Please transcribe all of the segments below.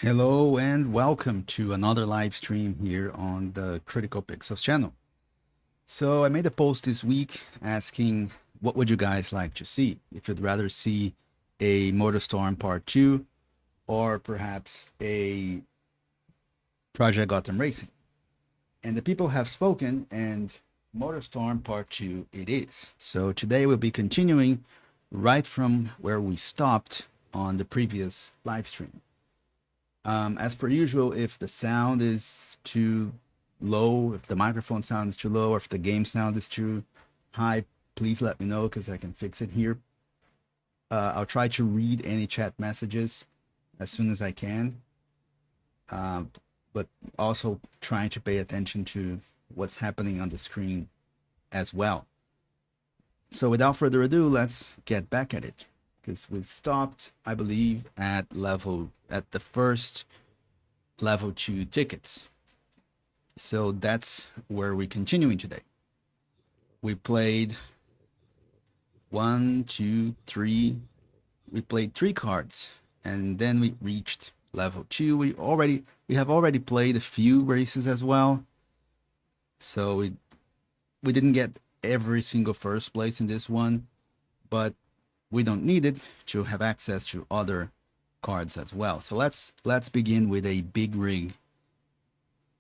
Hello and welcome to another live stream here on the Critical Pixels channel. So I made a post this week asking what would you guys like to see? If you'd rather see a MotorStorm Part 2 or perhaps a Project Gotham Racing. And the people have spoken, and MotorStorm Part 2 it is. So today we'll be continuing right from where we stopped on the previous live stream. As per usual, if the sound is too low, if the microphone sound is too low, or if the game sound is too high, please let me know because I can fix it here. I'll try to read any chat messages as soon as I can, but also trying to pay attention to what's happening on the screen as well. So without further ado, let's get back at it, because we stopped, I believe, at the first level 2 tickets. So that's where we're continuing today. We played 1, 2, 3. We played 3 cards, and then we reached level 2. We have already played a few races as well. So we didn't get every single first place in this one, but we don't need it to have access to other cards as well. So let's begin with a big rig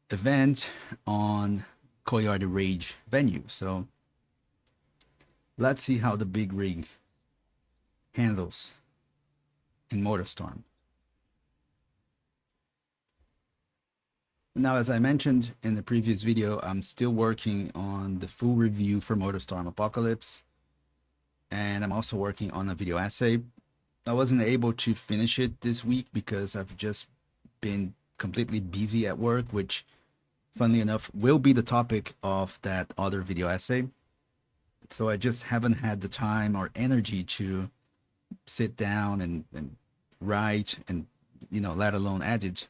event on Coyote Rage venue. So let's see how the big rig handles in MotorStorm. Now, as I mentioned in the previous video, I'm still working on the full review for MotorStorm Apocalypse, and I'm also working on a video essay. I wasn't able to finish it this week because I've just been completely busy at work, which, funnily enough, will be the topic of that other video essay. So I just haven't had the time or energy to sit down and write and, let alone edit.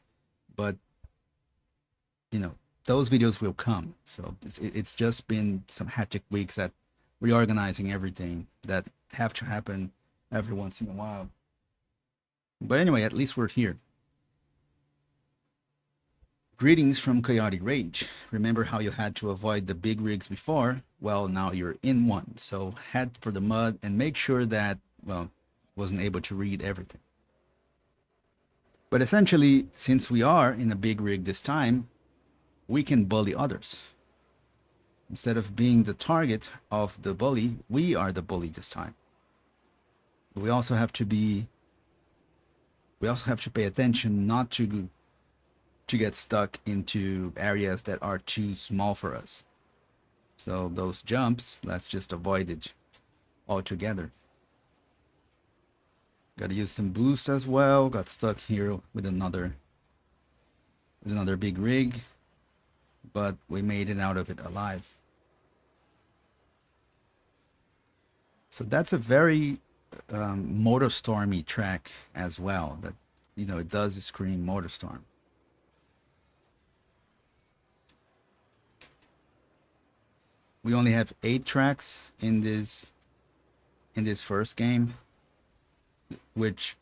But, those videos will come. So it's just been some hectic weeks at reorganizing everything that have to happen every once in a while. But anyway, at least we're here. Greetings from Coyote Rage. Remember how you had to avoid the big rigs before? Well, now you're in one. So head for the mud and make sure that, wasn't able to read everything. But essentially, since we are in a big rig this time, we can bully others. Instead of being the target of the bully, we are the bully this time. We also have to pay attention not to get stuck into areas that are too small for us. So those jumps, let's just avoid it altogether. Got to use some boost as well. Got stuck here with another big rig, but we made it out of it alive. So that's a very MotorStormy track as well. That it does scream MotorStorm. We only have 8 tracks in this first game, which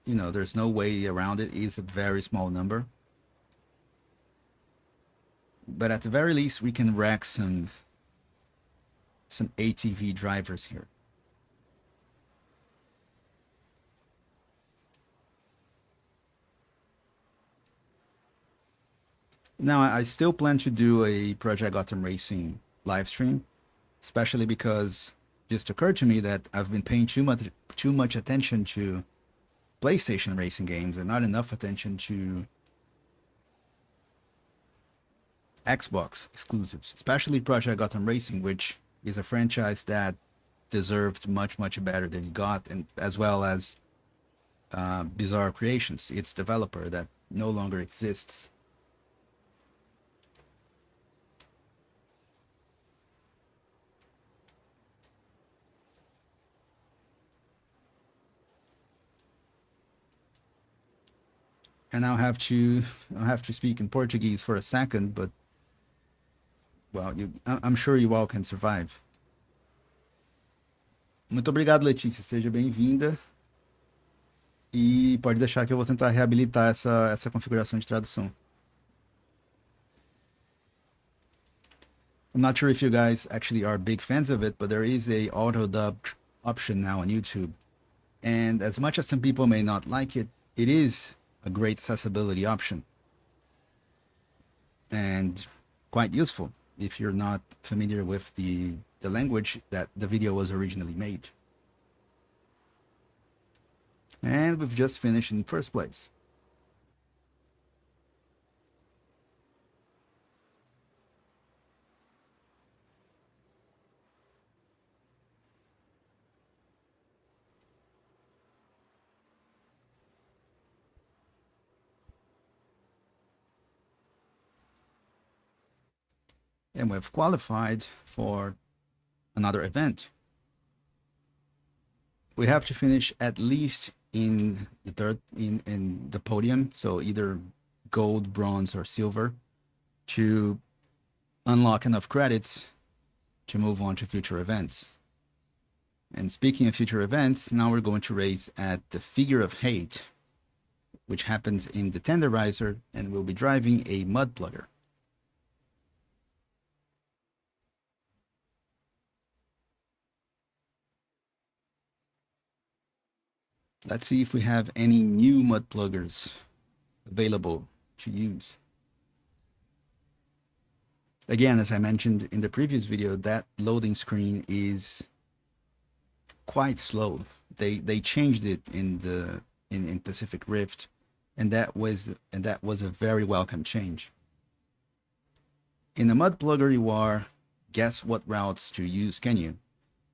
there's no way around it. It's a very small number. But at the very least, we can wreck some ATV drivers here. Now, I still plan to do a Project Gotham Racing live stream, especially because it just occurred to me that I've been paying too much attention to PlayStation racing games and not enough attention to Xbox exclusives, especially Project Gotham Racing, which is a franchise that deserved much better than it got, and as well as Bizarre Creations, its developer that no longer exists. And I'll have to speak in Portuguese for a second, but I'm sure you all can survive. Muito obrigado, Letícia. Seja bem-vinda. E pode deixar que eu vou tentar reabilitar essa configuração de tradução. I'm not sure if you guys actually are big fans of it, but there is a auto dub option now on YouTube. And as much as some people may not like it, it is a great accessibility option and quite useful if you're not familiar with the language that the video was originally made. And we've just finished in first place. And we've qualified for another event. We have to finish at least in the third in the podium, so either gold, bronze, or silver, to unlock enough credits to move on to future events. And speaking of future events, now we're going to race at the Figure of Hate, which happens in the Tenderizer, and we'll be driving a mud plugger. Let's see if we have any new mud pluggers available to use. Again, as I mentioned in the previous video, that loading screen is quite slow. They changed it in Pacific Rift, and that was a very welcome change. In a mud plugger you are, guess what routes to use, can you?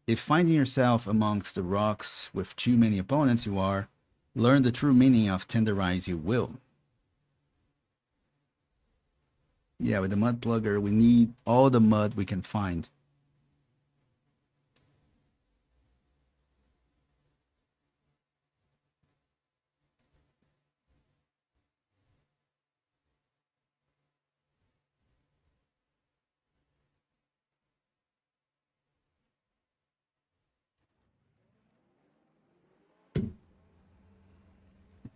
If finding yourself amongst the rocks with too many opponents you are, learn the true meaning of tenderize you will. Yeah, with the mud plugger, we need all the mud we can find.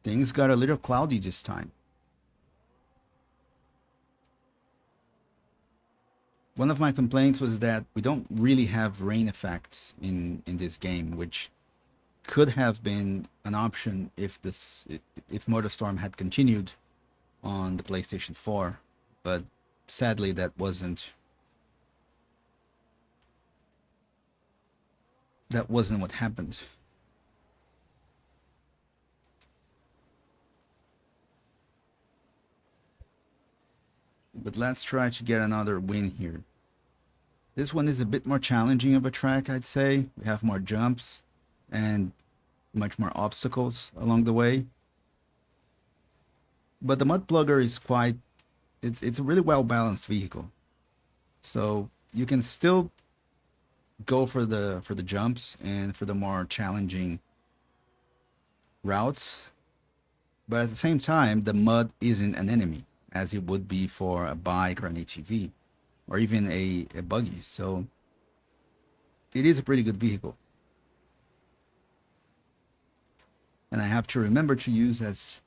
Things got a little cloudy this time. One of my complaints was that we don't really have rain effects in this game, which could have been an option if MotorStorm had continued on the PlayStation 4, but sadly that wasn't what happened. But let's try to get another win here. This one is a bit more challenging of a track, I'd say. We have more jumps and much more obstacles along the way. But the mud plugger is it's a really well balanced vehicle. So you can still go for the jumps and for the more challenging routes, but at the same time the mud isn't an enemy as it would be for a bike or an ATV or even a buggy. So it is a pretty good vehicle, and I have to remember to use as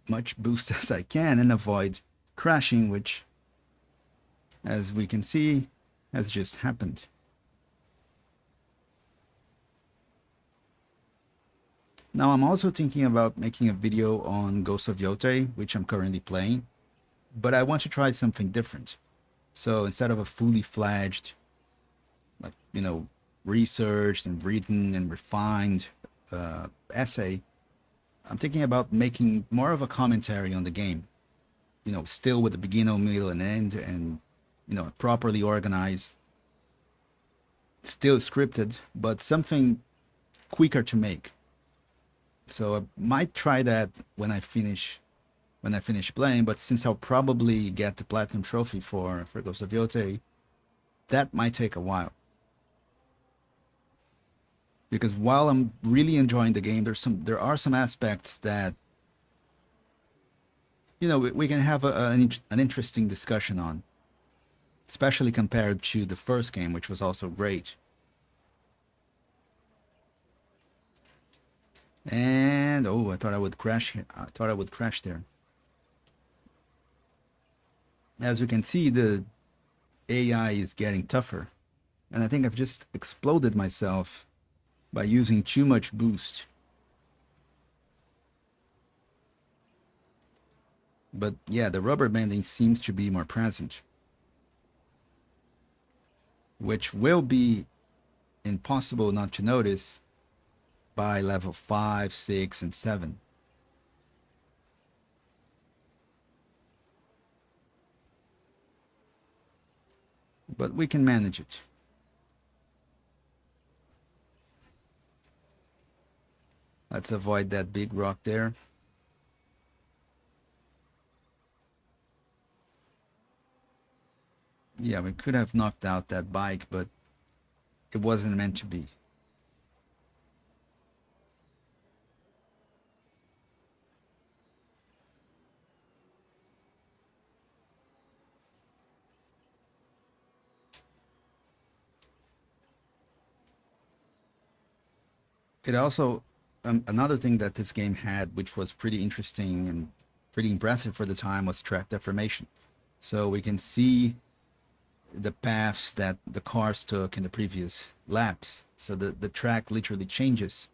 much boost as I can and avoid crashing, which, as we can see, has just happened. Now I'm also thinking about making a video on Ghost of Yotei, which I'm currently playing, but I want to try something different. So instead of a fully fledged, like, researched and written and refined essay, I'm thinking about making more of a commentary on the game. Still with the beginning, middle, and end, and properly organized, still scripted, but something quicker to make. So I might try that when I finish playing, but since I'll probably get the platinum trophy for Ghost of Yotei, that might take a while. Because while I'm really enjoying the game, there are some aspects that we can have an interesting discussion on, especially compared to the first game, which was also great. And And oh, I thought I would crash here. I thought I would crash there. As you can see, the AI is getting tougher. And I think I've just exploded myself by using too much boost. But yeah, the rubber banding seems to be more present, which will be impossible not to notice by level 5, 6, and 7. But we can manage it. Let's avoid that big rock there. Yeah, we could have knocked out that bike, but it wasn't meant to be. It also, another thing that this game had, which was pretty interesting and pretty impressive for the time, was track deformation. So we can see the paths that the cars took in the previous laps. So the track literally changes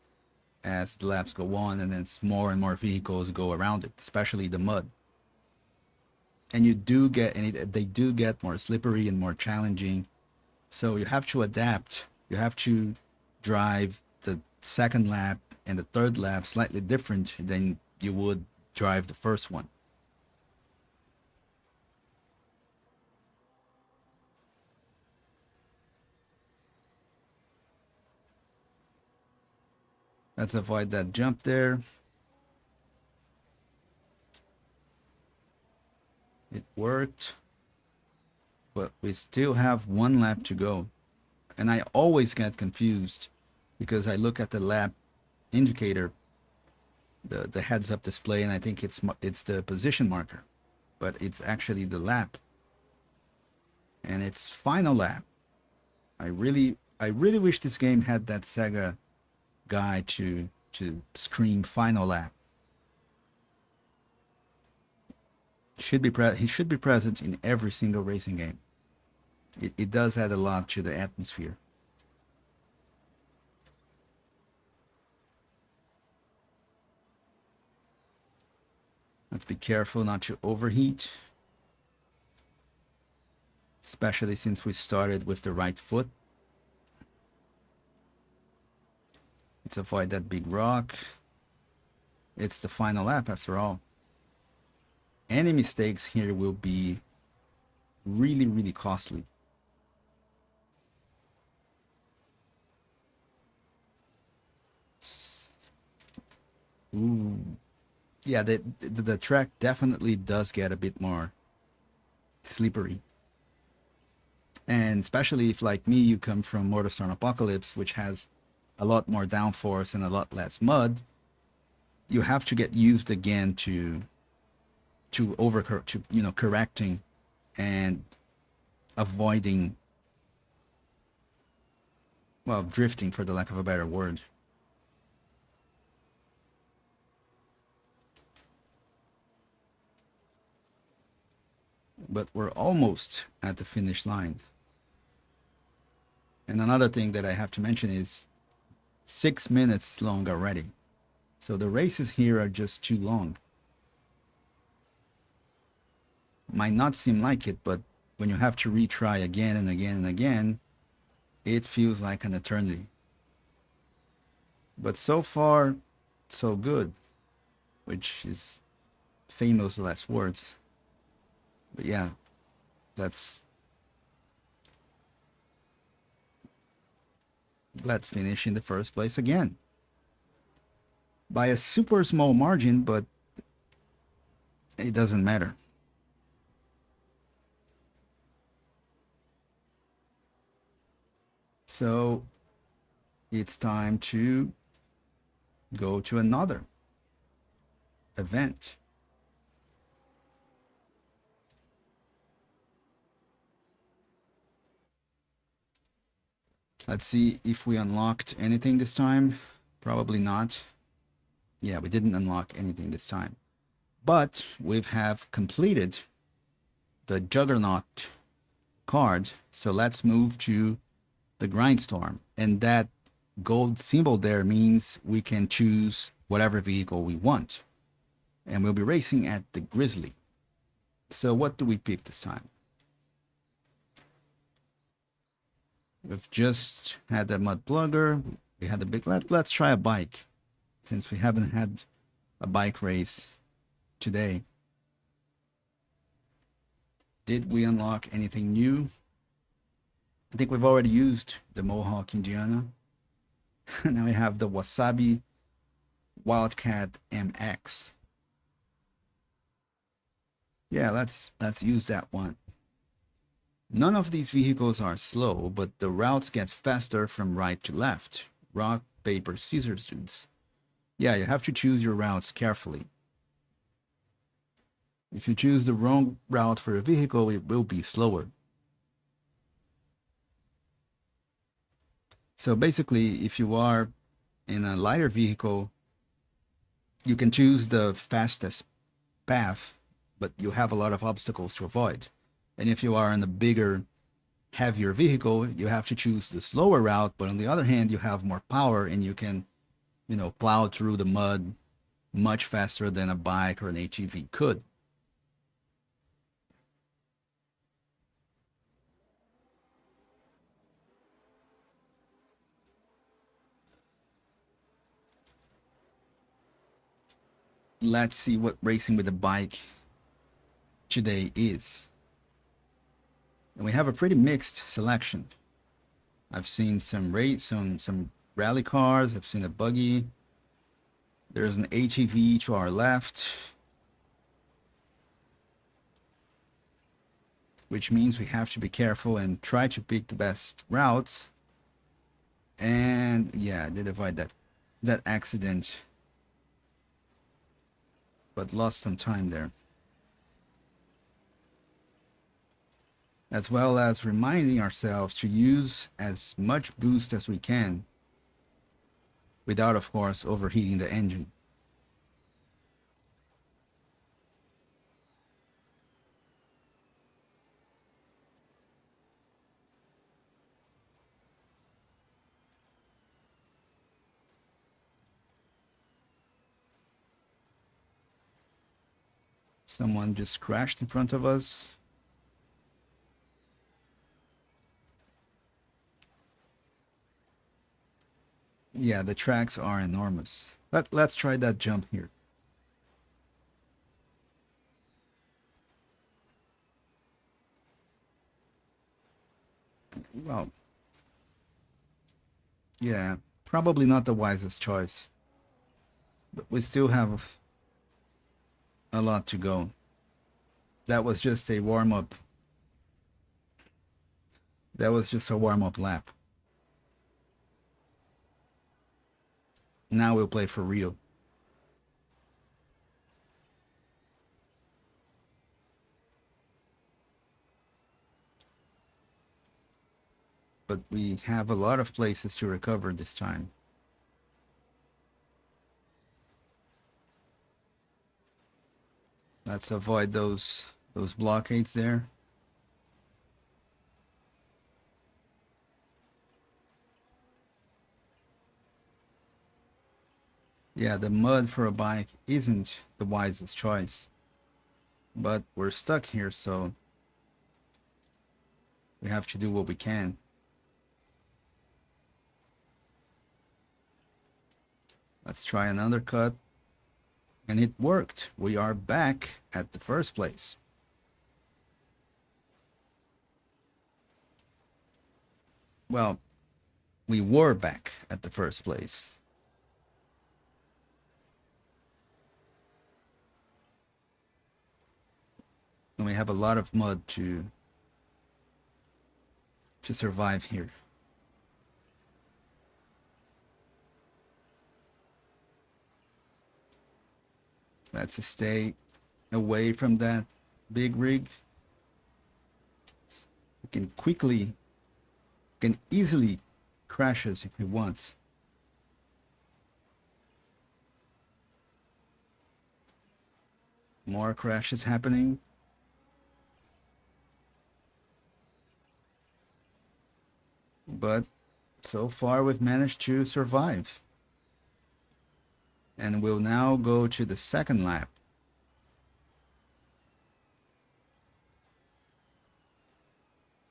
as the laps go on, and then more and more vehicles go around it, especially the mud. And you do get, they do get more slippery and more challenging. So you have to adapt. You have to drive the second lap and the third lap slightly different than you would drive the first one. Let's avoid that jump there. It worked, but we still have one lap to go. And I always get confused because I look at the lap indicator, the heads up display, and I think it's the position marker, but it's actually the lap, and it's final lap. I really wish this game had that Sega guy to scream final lap. He should be present in every single racing game. It does add a lot to the atmosphere. Let's be careful not to overheat, especially since we started with the right foot. Let's avoid that big rock. It's the final lap after all. Any mistakes here will be really costly. Ooh. Yeah, the track definitely does get a bit more slippery. And especially if, like me, you come from MotorStorm Apocalypse, which has a lot more downforce and a lot less mud, you have to get used again to correcting and avoiding, well, drifting, for the lack of a better word. But we're almost at the finish line. And another thing that I have to mention is 6 minutes long already. So the races here are just too long. Might not seem like it, but when you have to retry again and again and again, it feels like an eternity. But so far, so good, which is famous last words. But yeah, let's finish in the first place again. By a super small margin, but it doesn't matter. So it's time to go to another event. Let's see if we unlocked anything this time. Probably not. Yeah, we didn't unlock anything this time. But we have completed the Juggernaut card. So let's move to the Grindstorm. And that gold symbol there means we can choose whatever vehicle we want. And we'll be racing at the Grizzly. So what do we pick this time? We've just had the mud plugger. We had the big. Let's try a bike, since we haven't had a bike race today. Did we unlock anything new? I think we've already used the Mohawk Indiana. Now we have the Wasabi Wildcat MX. Yeah, let's use that one. None of these vehicles are slow, but the routes get faster from right to left. Rock, paper, scissors, dudes. Yeah, you have to choose your routes carefully. If you choose the wrong route for a vehicle, it will be slower. So basically, if you are in a lighter vehicle, you can choose the fastest path, but you have a lot of obstacles to avoid. And if you are in a bigger, heavier vehicle, you have to choose the slower route, but on the other hand, you have more power and you can, plow through the mud much faster than a bike or an ATV could. Let's see what racing with a bike today is. And we have a pretty mixed selection. I've seen some rally cars, I've seen a buggy. There's an ATV to our left, which means we have to be careful and try to pick the best routes. And yeah, I did avoid that accident, but lost some time there. As well as reminding ourselves to use as much boost as we can without, of course, overheating the engine. Someone just crashed in front of us. Yeah, the tracks are enormous. Let's try that jump here. Well, yeah, probably not the wisest choice. But we still have a lot to go. That was just a warm-up. That was just a warm-up lap. Now we'll play for real. But we have a lot of places to recover this time. Let's avoid those blockades there. Yeah, the mud for a bike isn't the wisest choice. But we're stuck here, so we have to do what we can. Let's try another cut. And it worked. We are back at the first place. Well, we were back at the first place. And we have a lot of mud to survive here. Let's stay away from that big rig. We can easily crash us if he wants. More crashes happening. But so far we've managed to survive. And we'll now go to the second lap.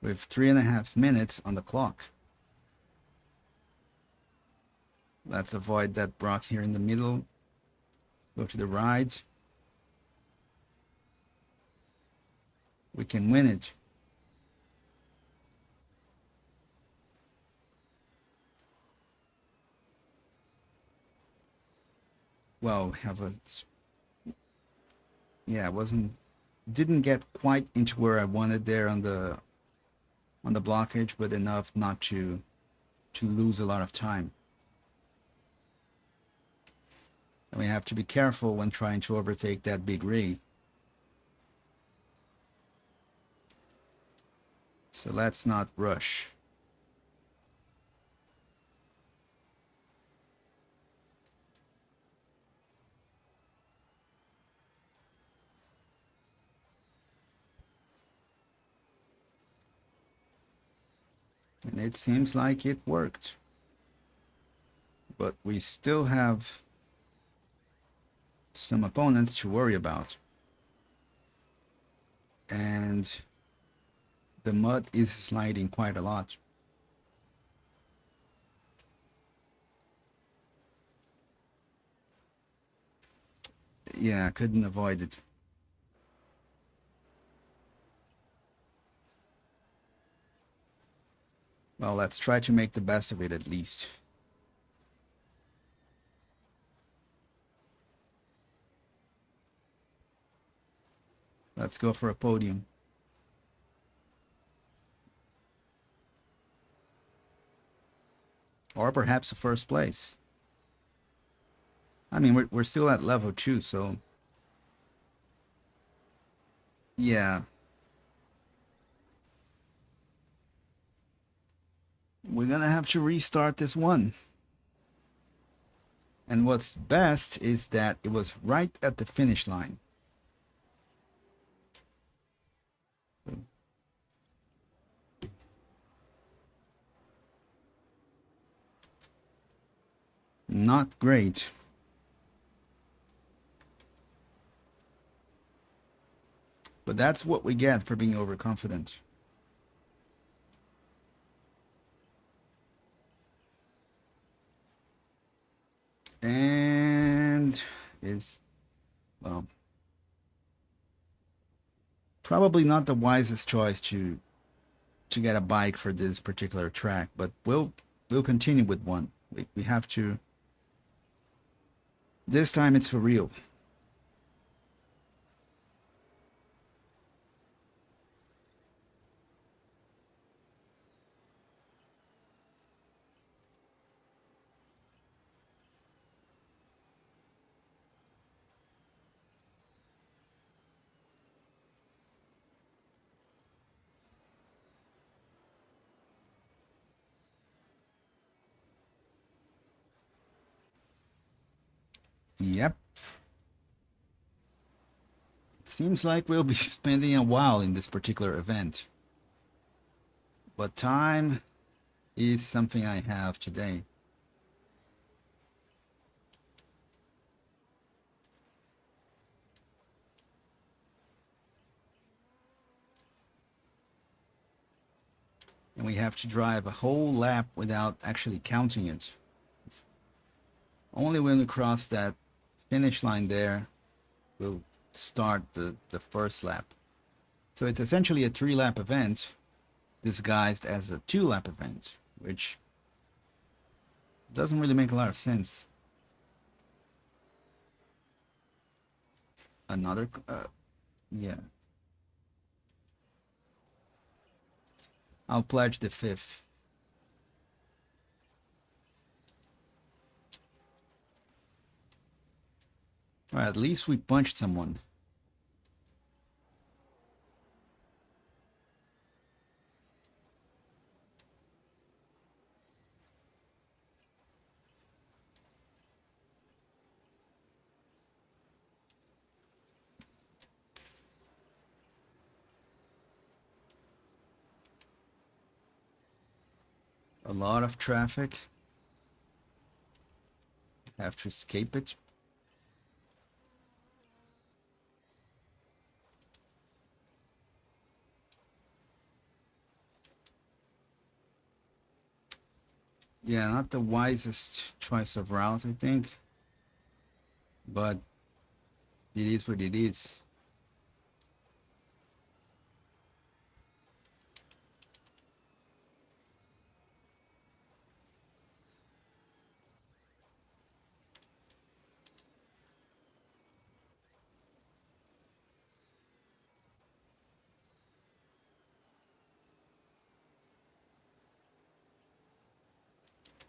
With 3.5 minutes on the clock. Let's avoid that block here in the middle. Go to the right. We can win it. Well, have a, yeah, didn't get quite into where I wanted there on the blockage, but enough not to lose a lot of time. And we have to be careful when trying to overtake that big rig. So let's not rush. And it seems like it worked. But we still have some opponents to worry about. And the mud is sliding quite a lot. Yeah, I couldn't avoid it. Well, let's try to make the best of it at least. Let's go for a podium. Or perhaps a first place. I mean, we're still at level 2, so... yeah. We're gonna have to restart this one. And what's best is that it was right at the finish line. Not great. But that's what we get for being overconfident. And is, well, probably not the wisest choice to get a bike for this particular track, but we'll continue with one. We have to. This time it's for real. Yep. Seems like we'll be spending a while in this particular event. But time is something I have today. And we have to drive a whole lap without actually counting it. It's only when we cross that finish line there, we'll start the first lap. So it's essentially a 3-lap event disguised as a 2-lap event, which doesn't really make a lot of sense. Another, yeah. I'll pledge the 5th. Well, at least we punched someone. A lot of traffic. Have to escape it. Yeah, not the wisest choice of route, I think. But it is what it is.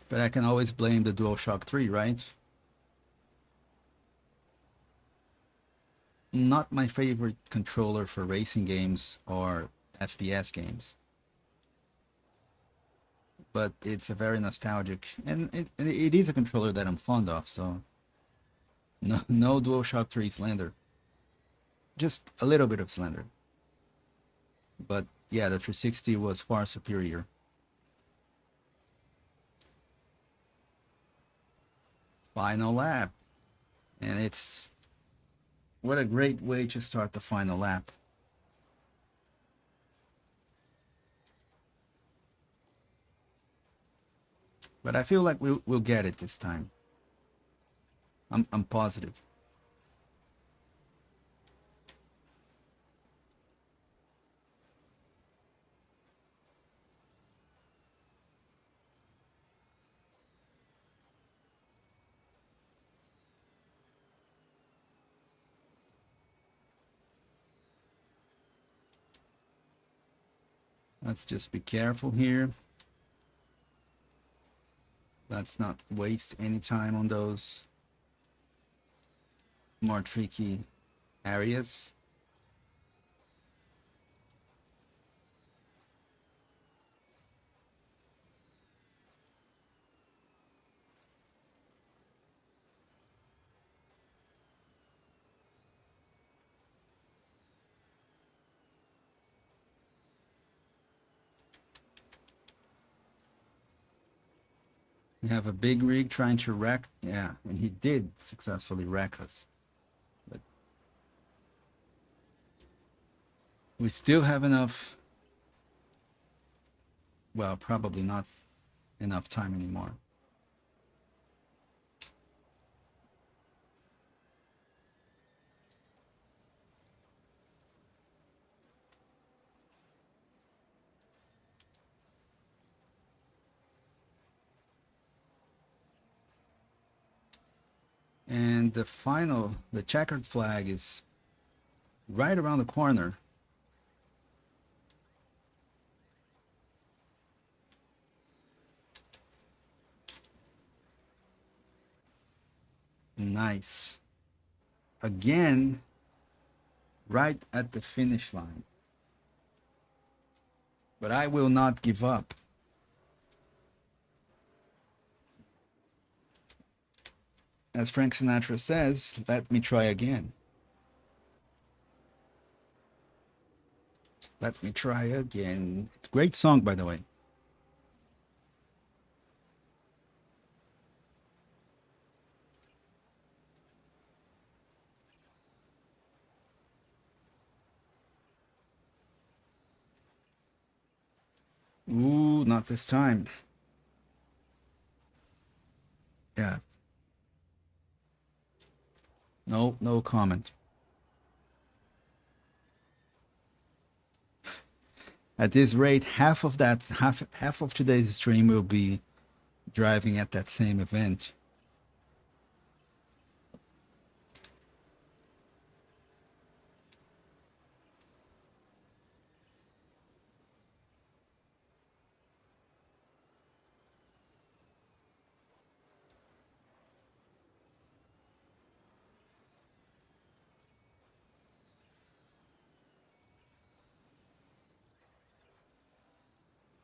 But I can always blame the DualShock 3, right? Not my favorite controller for racing games or FPS games. But it's a very nostalgic, and it is a controller that I'm fond of, so no DualShock 3 slander. Just a little bit of slander. But yeah, the 360 was far superior. Final lap. And it's what a great way to start the final lap. But I feel like we'll get it this time. I'm positive. Let's just be careful here. Let's not waste any time on those more tricky areas. We have a big rig trying to wreck, yeah, and he did successfully wreck us. But we still have enough, well, probably not enough time anymore. And the checkered flag is right around the corner. Nice. Again, right at the finish line. But I will not give up. As Frank Sinatra says, let me try again. Let me try again. It's a great song, by the way. Ooh, not this time. Yeah. No comment. At this rate, half of today's stream will be driving at that same event.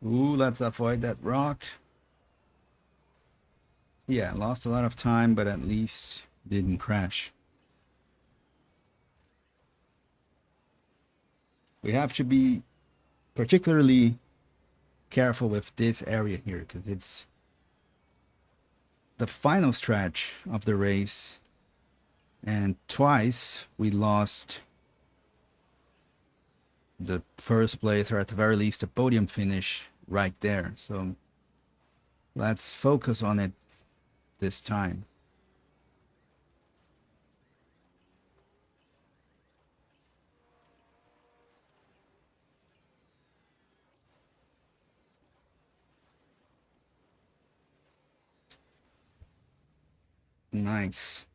Ooh, let's avoid that rock. Yeah, lost a lot of time, but at least didn't crash. We have to be particularly careful with this area here because it's the final stretch of the race, and twice we lost the first place, or at the very least a podium finish right there. So let's focus on it this time. Nice.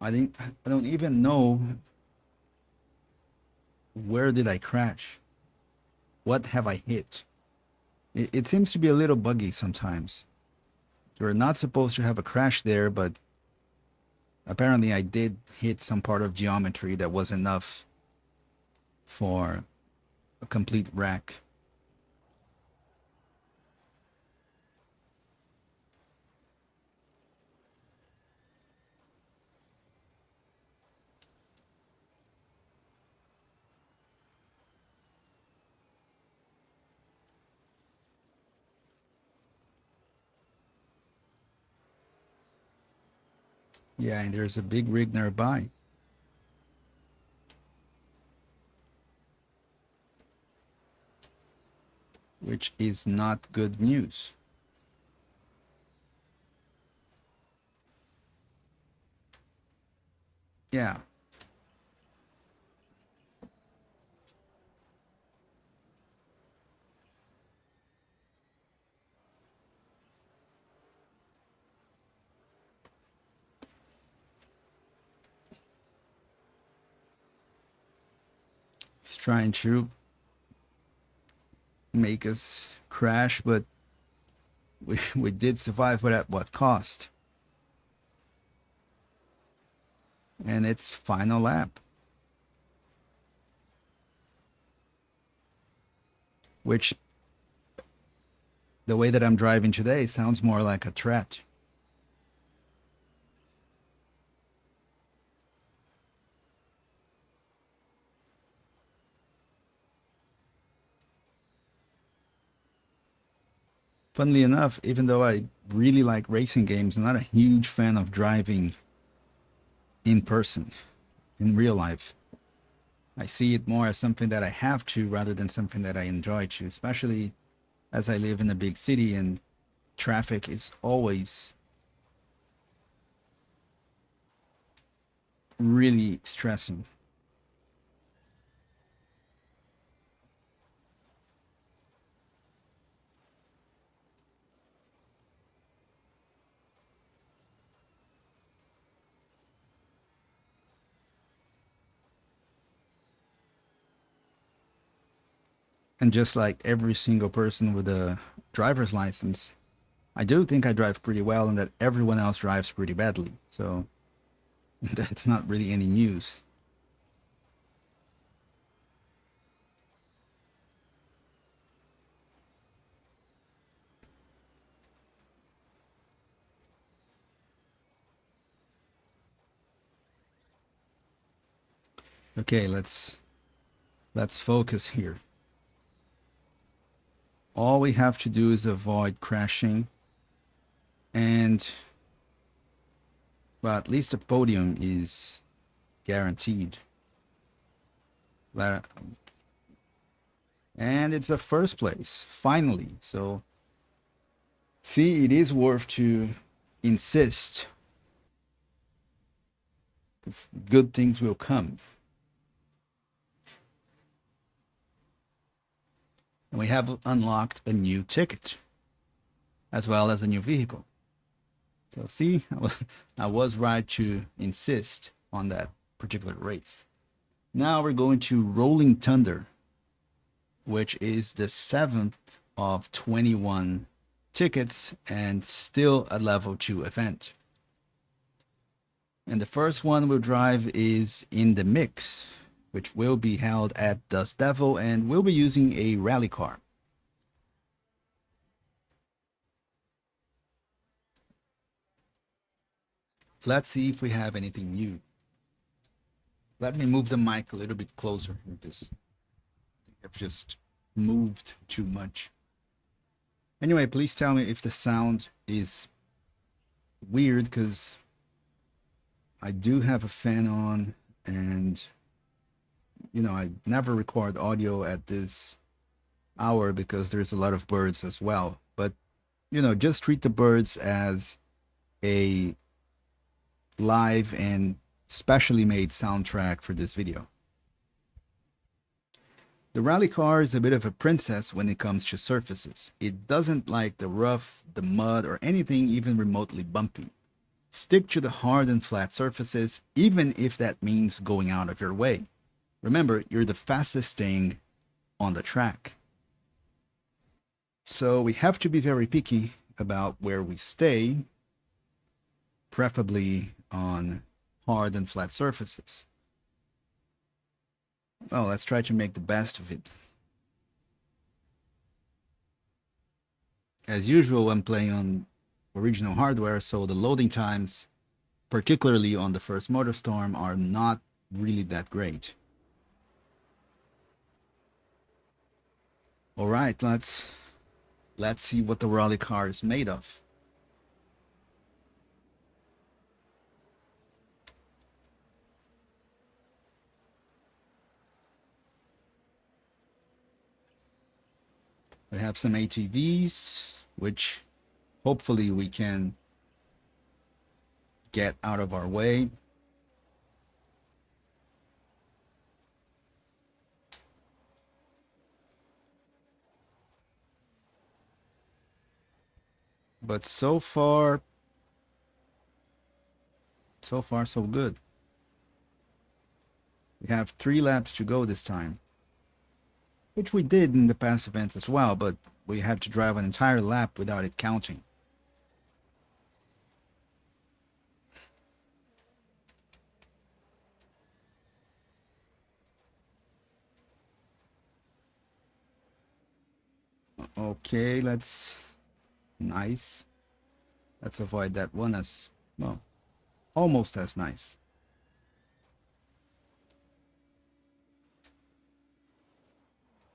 I don't even know where did I crash. What have I hit? It seems to be a little buggy sometimes. You're not supposed to have a crash there, but apparently I did hit some part of geometry that was enough for a complete wreck. Yeah, and there's a big rig nearby. Which is not good news. Yeah. He's trying to make us crash, but we did survive, but at what cost? And it's final lap, which the way that I'm driving today sounds more like a threat. Funnily enough, even though I really like racing games, I'm not a huge fan of driving in person, in real life. I see it more as something that I have to rather than something that I enjoy to, especially as I live in a big city and traffic is always really stressing. And just like every single person with a driver's license, I do think I drive pretty well and that everyone else drives pretty badly. So that's not really any news. Okay, let's focus here. All we have to do is avoid crashing, and well, at least a podium is guaranteed. And it's a first place, finally. So see, it is worth to insist. Good things will come. And we have unlocked a new ticket, as well as a new vehicle. So see, I was right to insist on that particular race. Now we're going to Rolling Thunder, which is the 7th of 21 tickets and still a level 2 event. And the first one we'll drive is In the Mix, which will be held at Dust Devil, and we'll be using a rally car. Let's see if we have anything new. Let me move the mic a little bit closer because I've just moved too much. Anyway, please tell me if the sound is weird because I do have a fan on, and I never record audio at this hour because there's a lot of birds as well. But just treat the birds as a live and specially made soundtrack for this video. The rally car is a bit of a princess when it comes to surfaces. It doesn't like the rough, the mud, or anything even remotely bumpy. Stick to the hard and flat surfaces, even if that means going out of your way. Remember, you're the fastest thing on the track. So we have to be very picky about where we stay, preferably on hard and flat surfaces. Well, let's try to make the best of it. As usual, I'm playing on original hardware, so the loading times, particularly on the first MotorStorm, are not really that great. All right, let's see what the rally car is made of. We have some ATVs, which hopefully we can get out of our way. But so far so good. We have 3 laps to go this time, which we did in the past event as well, but we had to drive an entire lap without it counting. Okay, nice. Let's avoid that one as well, almost as nice.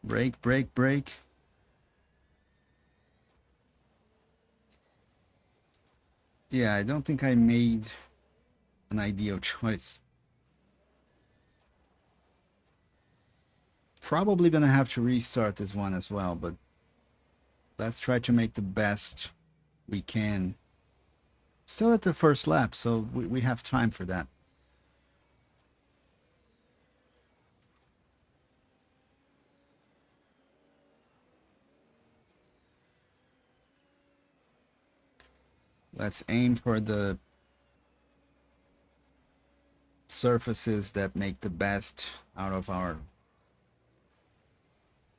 Brake, brake, brake. Yeah, I don't think I made an ideal choice. Probably gonna have to restart this one as well, but let's try to make the best we can. Still at the first lap, so we have time for that. Let's aim for the surfaces that make the best out of our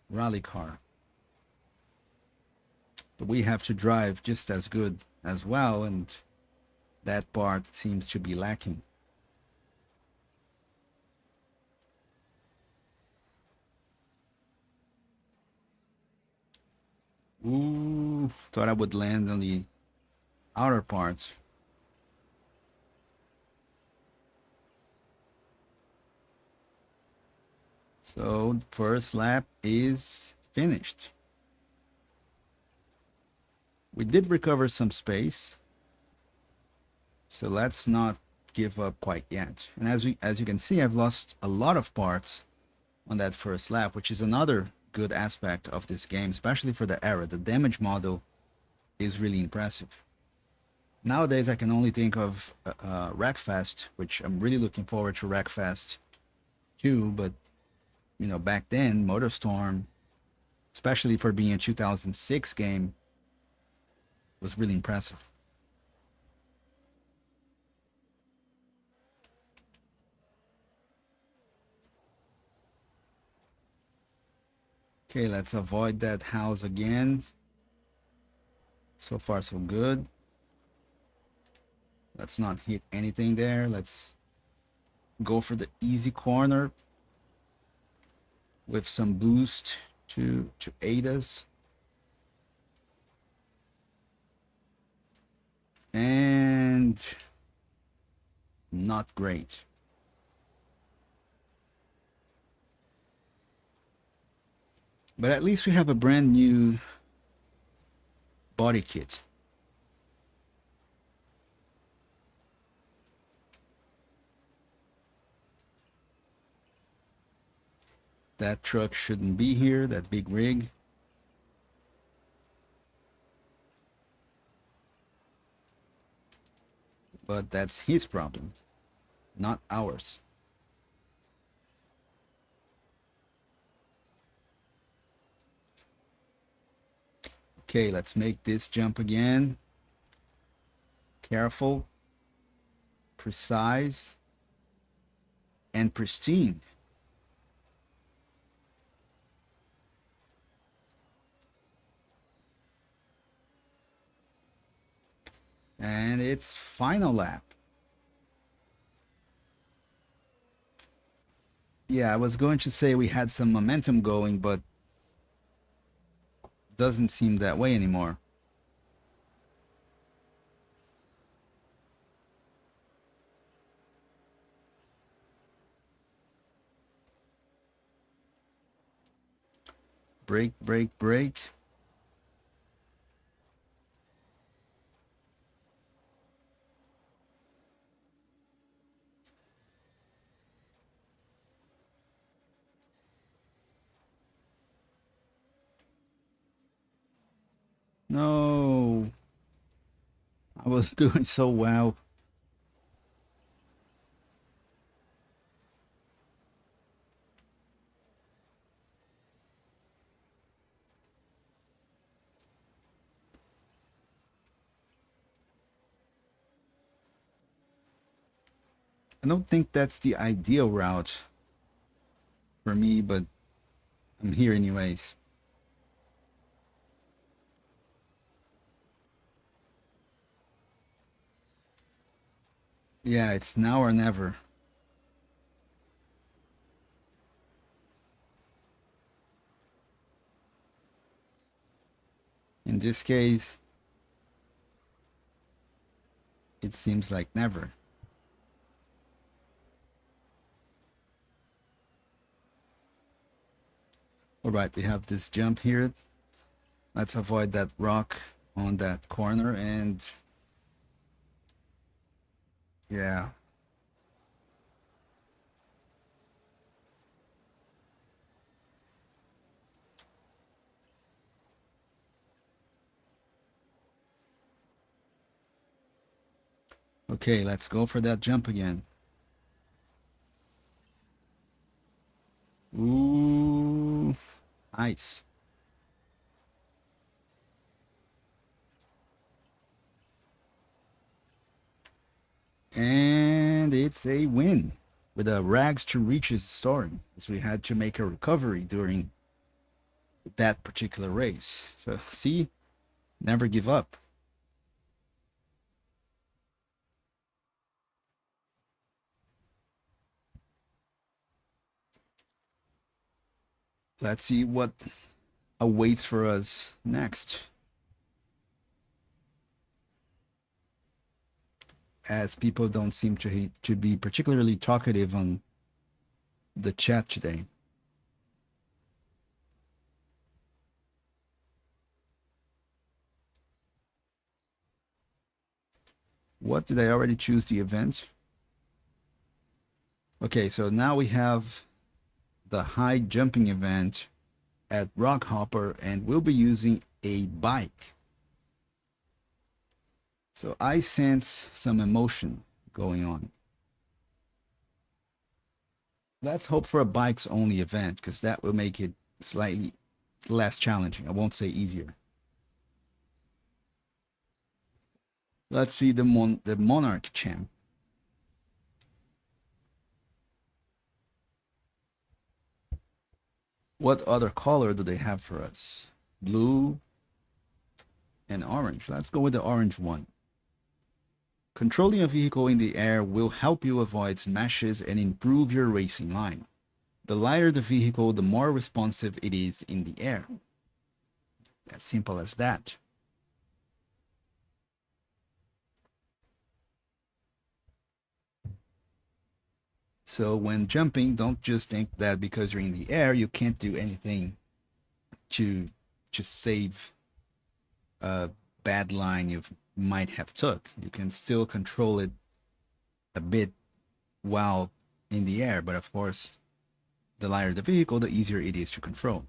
rally car. But we have to drive just as good as well, and that part seems to be lacking. Ooh, thought I would land on the outer parts. So first lap is finished. We did recover some space, so let's not give up quite yet. And as you can see, I've lost a lot of parts on that first lap, which is another good aspect of this game, especially for the era. The damage model is really impressive. Nowadays, I can only think of Wreckfest, which I'm really looking forward to Wreckfest 2, but back then, MotorStorm, especially for being a 2006 game, was really impressive. Okay, let's avoid that house again. So far, so good. Let's not hit anything there. Let's go for the easy corner with some boost to aid us. And not great. But at least we have a brand new body kit. That truck shouldn't be here, that big rig. But that's his problem, not ours. Okay, let's make this jump again. Careful, precise, and pristine. And it's final lap. Yeah, I was going to say we had some momentum going, but doesn't seem that way anymore. Brake, brake, brake. No, I was doing so well. I don't think that's the ideal route for me, but I'm here anyways. Yeah, it's now or never. In this case, it seems like never. All right, we have this jump here. Let's avoid that rock on that corner and yeah. Okay, let's go for that jump again. Ooh, nice. And it's a win with a rags to riches story, as we had to make a recovery during that particular race. So see, never give up. Let's see what awaits for us next, as people don't seem to be particularly talkative on the chat today. What, did I already choose the event? Okay, so now we have the high jumping event at Rockhopper, and we'll be using a bike. So I sense some emotion going on. Let's hope for a bikes only event, because that will make it slightly less challenging. I won't say easier. Let's see the Monarch champ. What other color do they have for us? Blue and orange. Let's go with the orange one. Controlling a vehicle in the air will help you avoid smashes and improve your racing line. The lighter the vehicle, the more responsive it is in the air. As simple as that. So when jumping, don't just think that because you're in the air, you can't do anything to save a bad line you might have took. You can still control it a bit while in the air, but of course, the lighter the vehicle, the easier it is to control.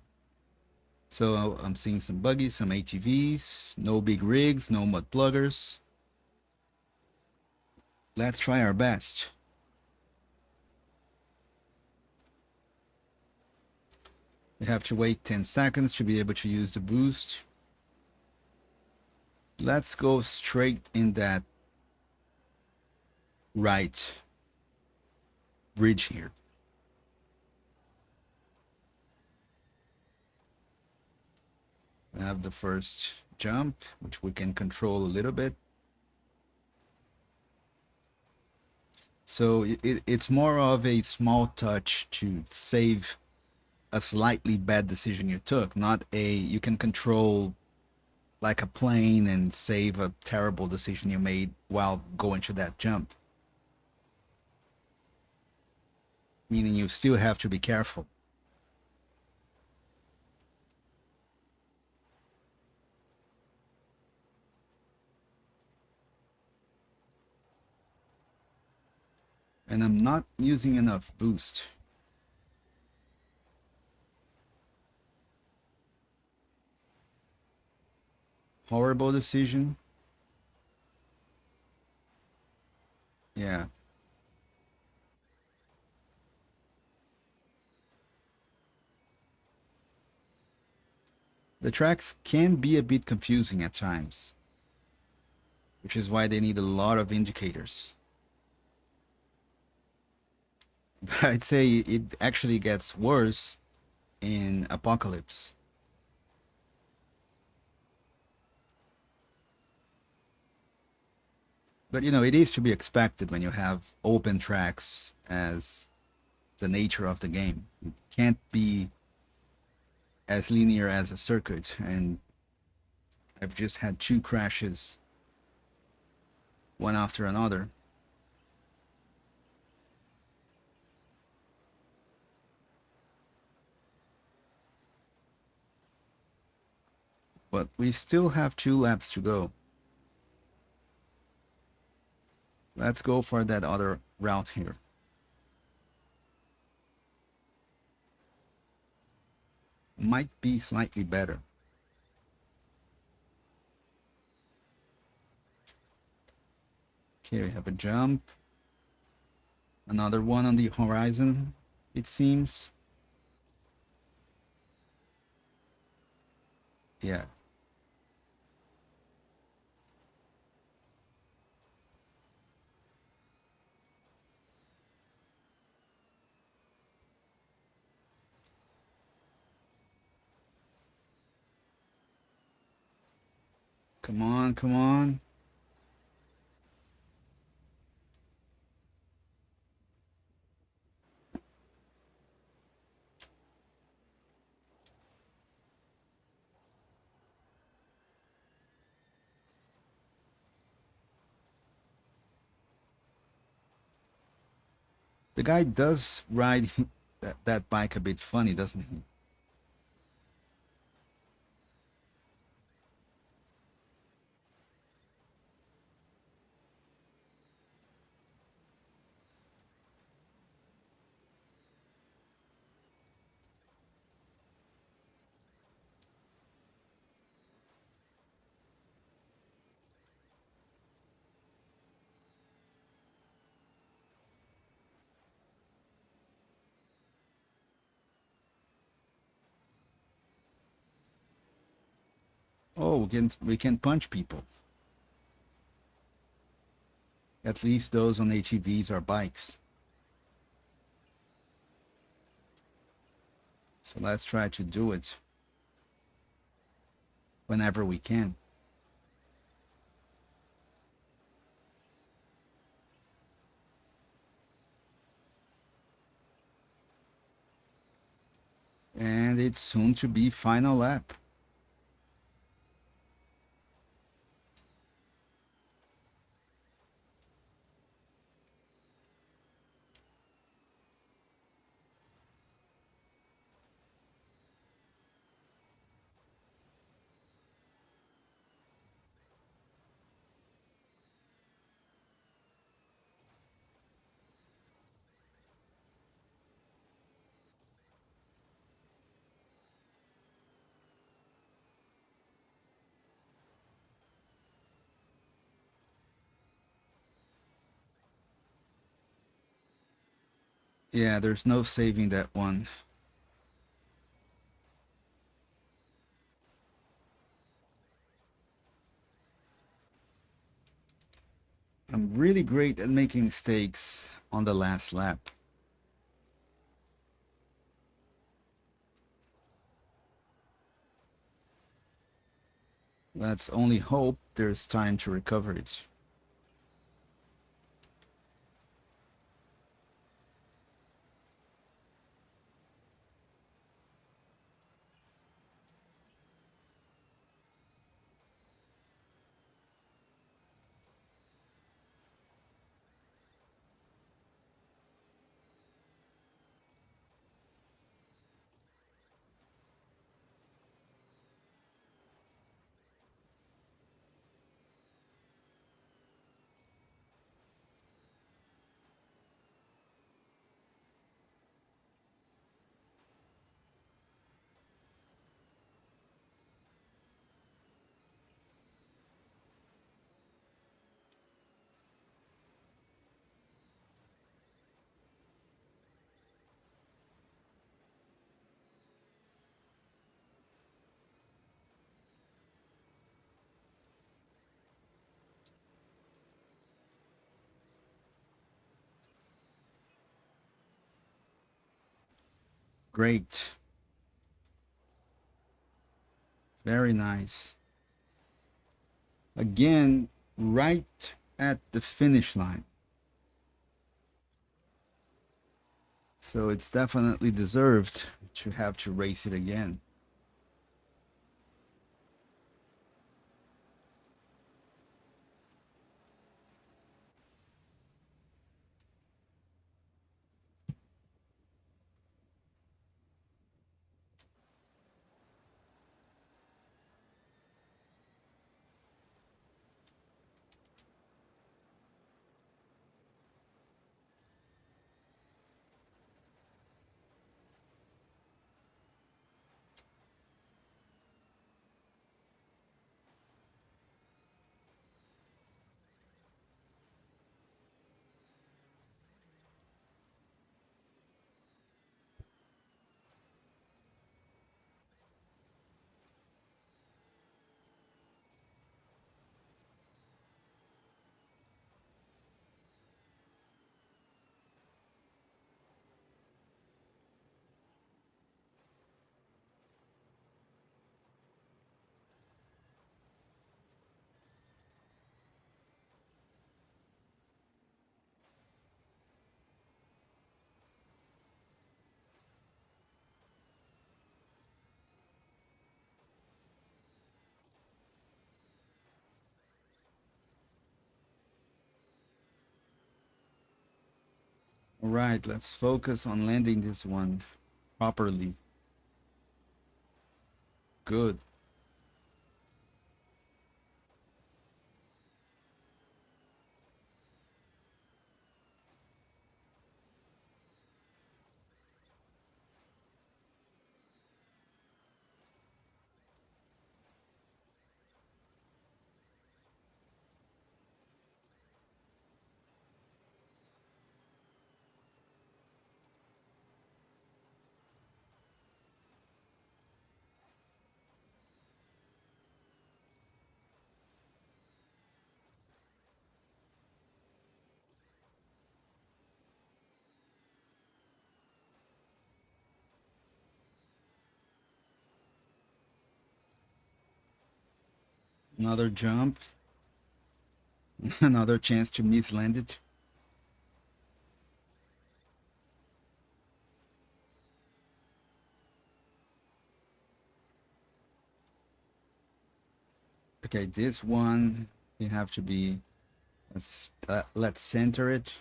So I'm seeing some buggies, some ATVs, no big rigs, no mud pluggers. Let's try our best. We have to wait 10 seconds to be able to use the boost. Let's go straight in that right bridge here. We have the first jump, which we can control a little bit. So it's more of a small touch to save a slightly bad decision you took, not a you can control like a plane and save a terrible decision you made while going to that jump. Meaning you still have to be careful. And I'm not using enough boost. Horrible decision. Yeah. The tracks can be a bit confusing at times, which is why they need a lot of indicators. But I'd say it actually gets worse in Apocalypse. But you know, it is to be expected when you have open tracks as the nature of the game. It can't be as linear as a circuit, and I've just had 2 crashes, one after another. But we still have 2 laps to go. Let's go for that other route here. Might be slightly better. Okay, we have a jump. Another one on the horizon, it seems. Yeah. Come on, come on. The guy does ride that bike a bit funny, doesn't he? Oh, we can punch people. At least those on ATVs or bikes. So let's try to do it whenever we can. And it's soon to be final lap. Yeah, there's no saving that one. I'm really great at making mistakes on the last lap. Let's only hope there's time to recover it. Great. Very nice. Again, right at the finish line. So it's definitely deserved to have to race it again. All right, let's focus on landing this one properly. Good. Another jump. Another chance to misland it. Okay, this one, you have to be, let's center it.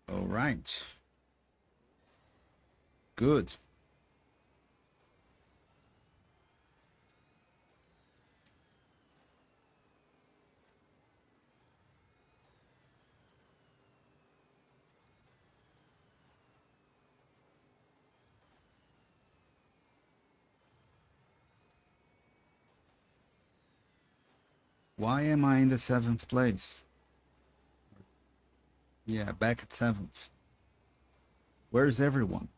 All right. Good. Why am I in the 7th place? Yeah, back at 7th. Where's everyone?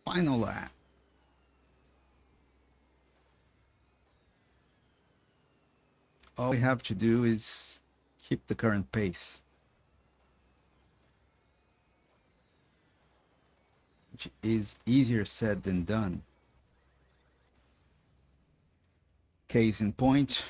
Final lap. All we have to do is keep the current pace, which is easier said than done. Case in point,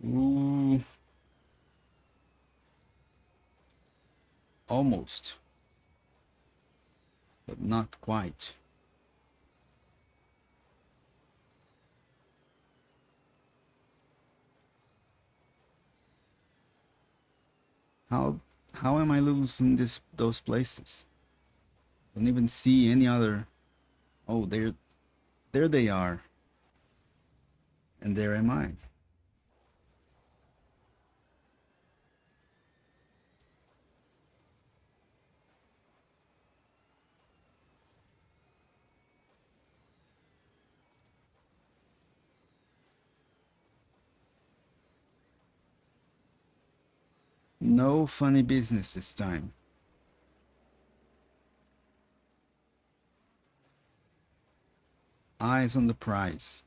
ooh, almost, but not quite. How how am I losing those places? Don't even see any other. Oh, there they are, and there am I. No funny business this time. Eyes on the prize.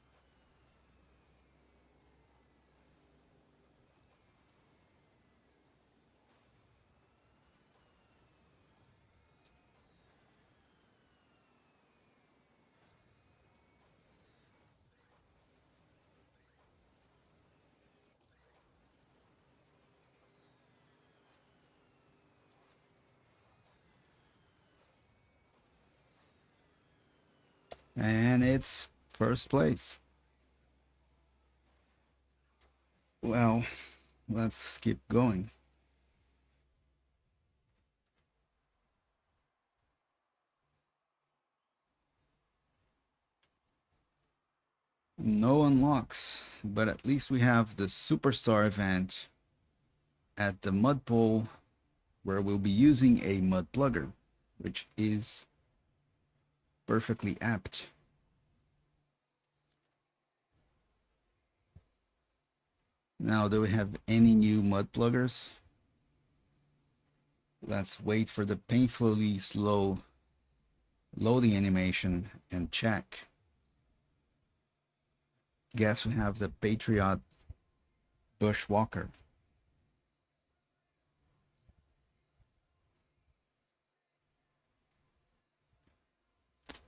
And it's first place. Well, let's keep going. No unlocks, but at least we have the Superstar event at the Mud Pole where we'll be using a mud plugger, which is perfectly apt. Now, do we have any new mud pluggers? Let's wait for the painfully slow loading animation and check. Guess we have the Patriot Bushwalker.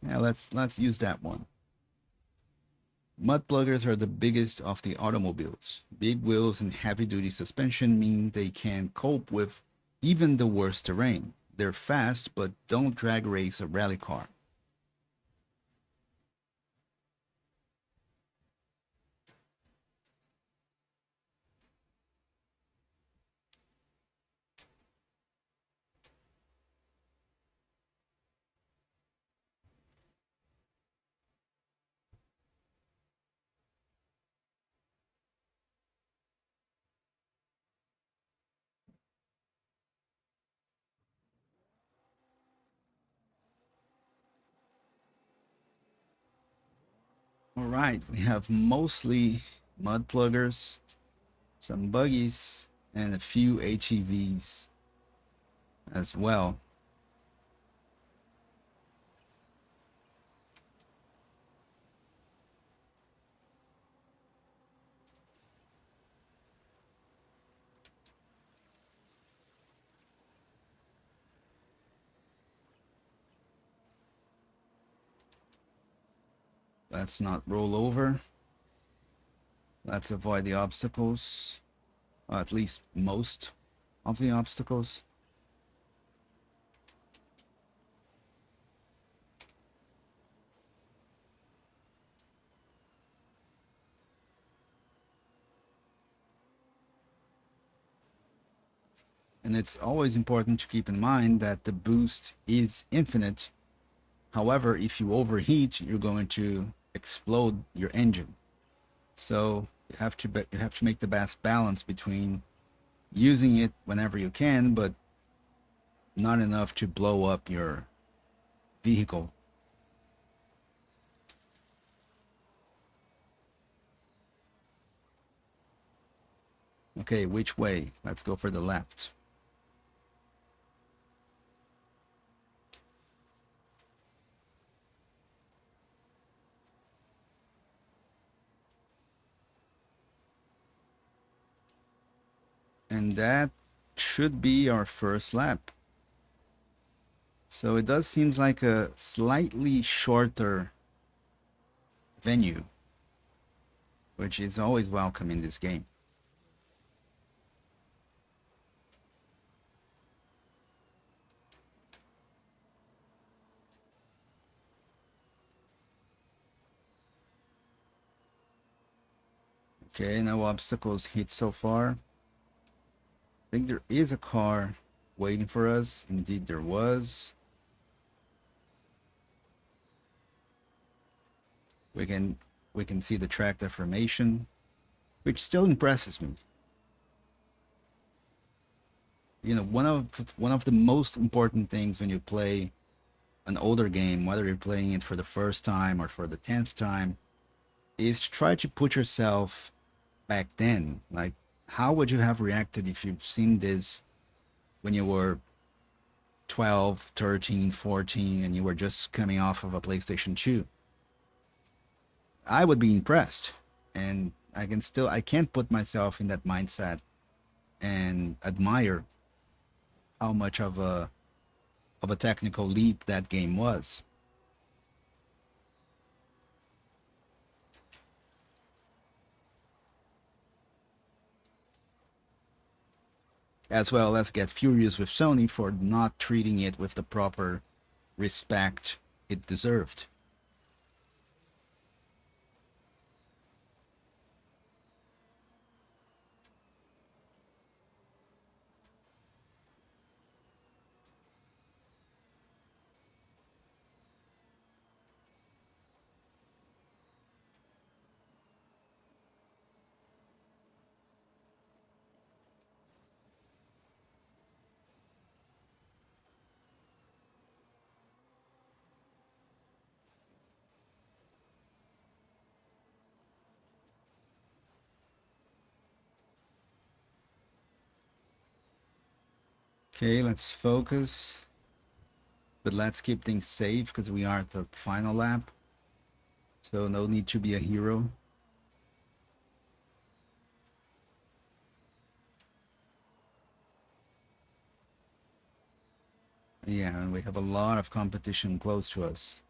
Yeah, let's use that one. Mud pluggers are the biggest of the automobiles. Big wheels and heavy-duty suspension mean they can cope with even the worst terrain. They're fast, but don't drag race a rally car. All right, we have mostly mud pluggers, some buggies, and a few HEVs as well. Let's not roll over. Let's avoid the obstacles, or at least most of the obstacles. And it's always important to keep in mind that the boost is infinite. However, if you overheat, you're going to explode your engine. So you have to make the best balance between using it whenever you can, but not enough to blow up your vehicle. Okay, which way? Let's go for the left. And that should be our first lap. So it does seem like a slightly shorter venue, which is always welcome in this game. Okay, no obstacles hit so far. I think there is a car waiting for us. Indeed, there was. We can see the track deformation, which still impresses me. You know, one of the most important things when you play an older game, whether you're playing it for the first time or for the 10th time, is to try to put yourself back then. Like, how would you have reacted if you've seen this when you were 12, 13, 14, and you were just coming off of a PlayStation 2? I would be impressed. And I can't put myself in that mindset and admire how much of a technical leap that game was. As well as get furious with Sony for not treating it with the proper respect it deserved. Okay, let's focus. But let's keep things safe because we are at the final lap. So no need to be a hero. Yeah, and we have a lot of competition close to us.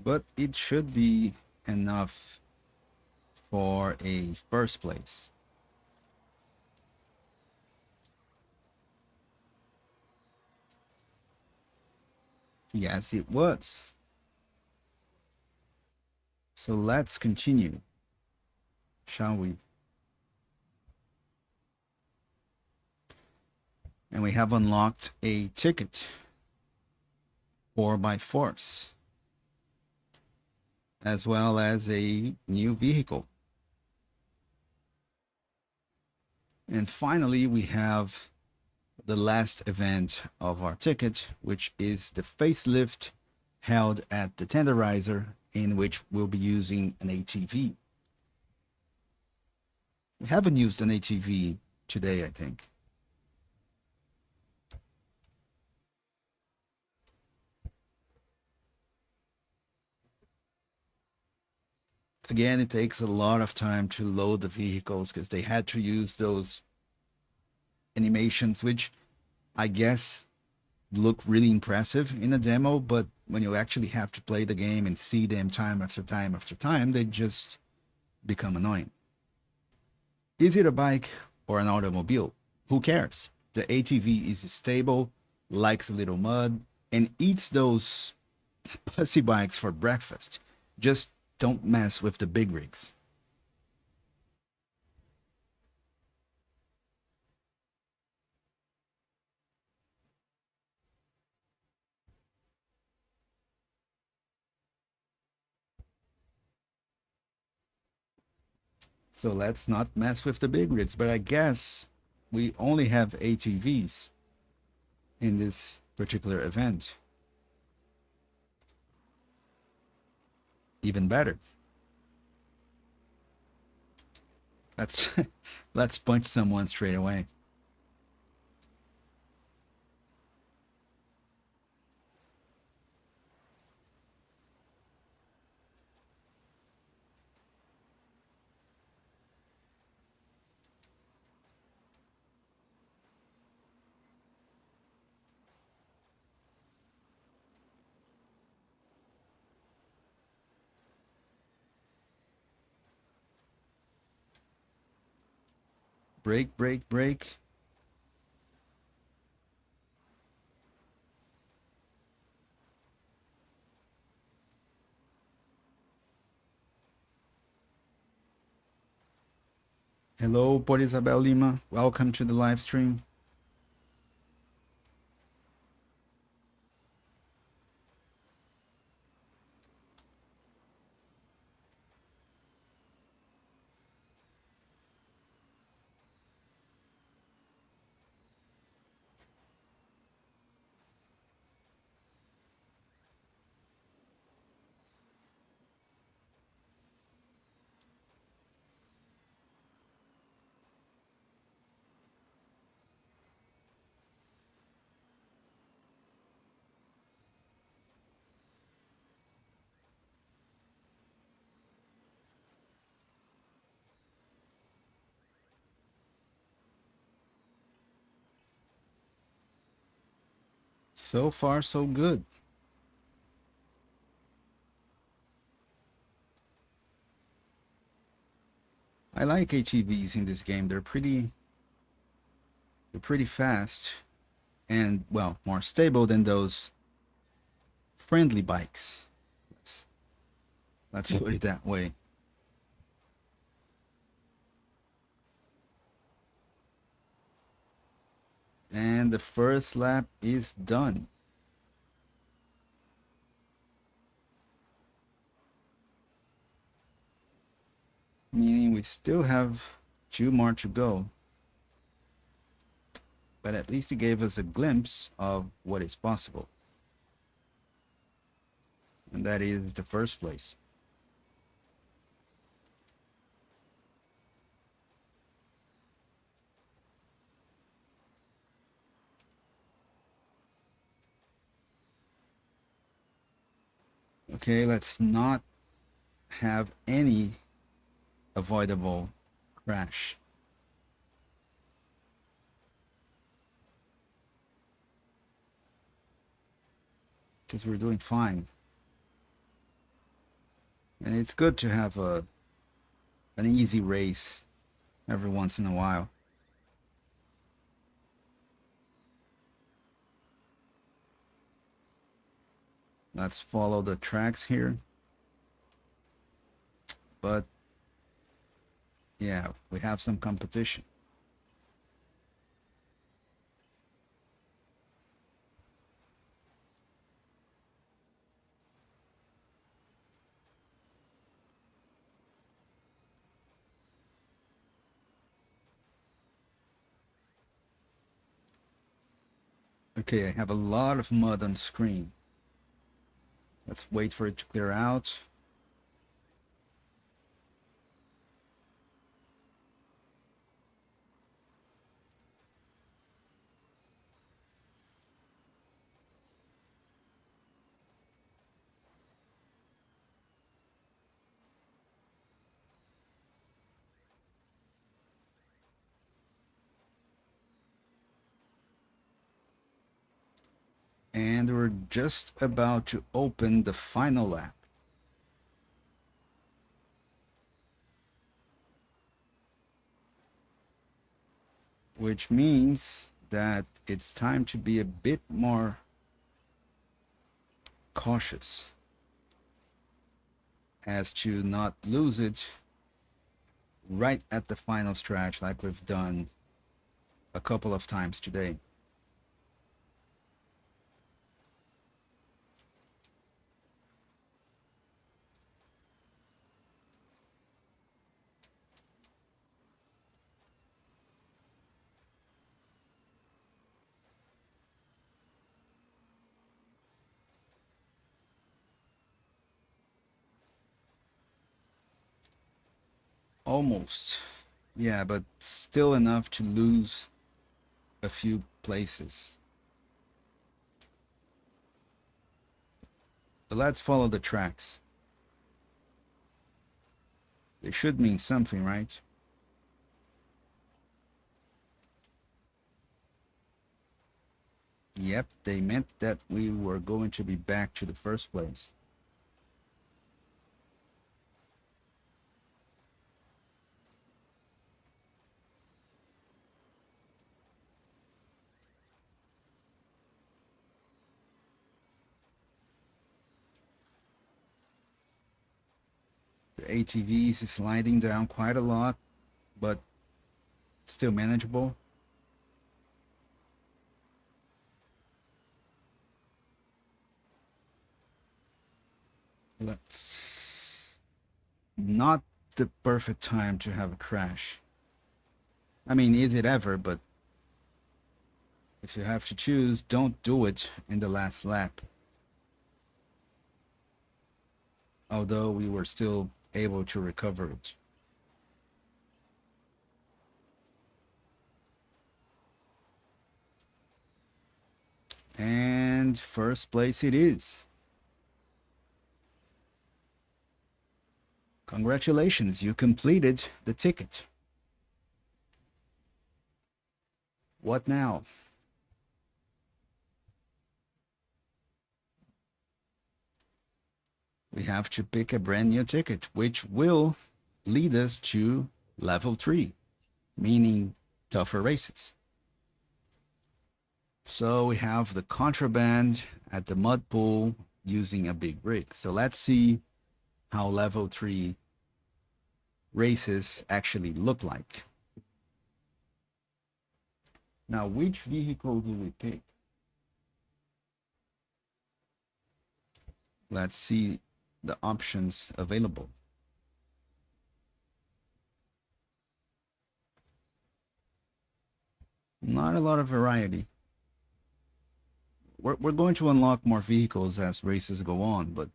But it should be enough for a first place. Yes, it was. So let's continue, shall we? And we have unlocked a ticket, 4x Force, as well as a new vehicle. And finally, we have the last event of our ticket, which is the facelift held at the tenderizer, in which we'll be using an ATV. We haven't used an ATV today, I think. Again, it takes a lot of time to load the vehicles because they had to use those animations, which I guess, look really impressive in a demo, but when you actually have to play the game and see them time after time after time, they just become annoying. Is it a bike or an automobile? Who cares? The ATV is stable, likes a little mud, and eats those pussy bikes for breakfast. Just don't mess with the big rigs. So let's not mess with the big rigs. But I guess we only have ATVs in this particular event. Even better. Let's let's punch someone straight away. Break, break, break. Hello, Por Isabel Lima. Welcome to the live stream. So far, so good. I like ATVs in this game. They're pretty fast and well, more stable than those friendly bikes. Let's let's put it that way. And the first lap is done. Meaning we still have two more to go. But at least it gave us a glimpse of what is possible. And that is the first place. Okay, let's not have any avoidable crash. Because we're doing fine. And it's good to have an easy race every once in a while. Let's follow the tracks here. But yeah, we have some competition. Okay, I have a lot of mud on screen. Let's wait for it to clear out. And we're just about to open the final lap, which means that it's time to be a bit more cautious as to not lose it right at the final stretch like we've done a couple of times today. Almost. Yeah, but still enough to lose a few places. But let's follow the tracks. They should mean something, right? Yep, they meant that we were going to be back to the first place. The ATVs is sliding down quite a lot, but still manageable. Let's not the perfect time to have a crash. I mean, is it ever, but if you have to choose, don't do it in the last lap. Although we were still able to recover it. And first place it is. Congratulations, you completed the ticket. What now? We have to pick a brand new ticket, which will lead us to level 3, meaning tougher races. So we have the contraband at the mud pool using a big rig. So let's see how level 3 races actually look like. Now, which vehicle do we pick? Let's see the options available. Not a lot of variety. We're going to unlock more vehicles as races go on, but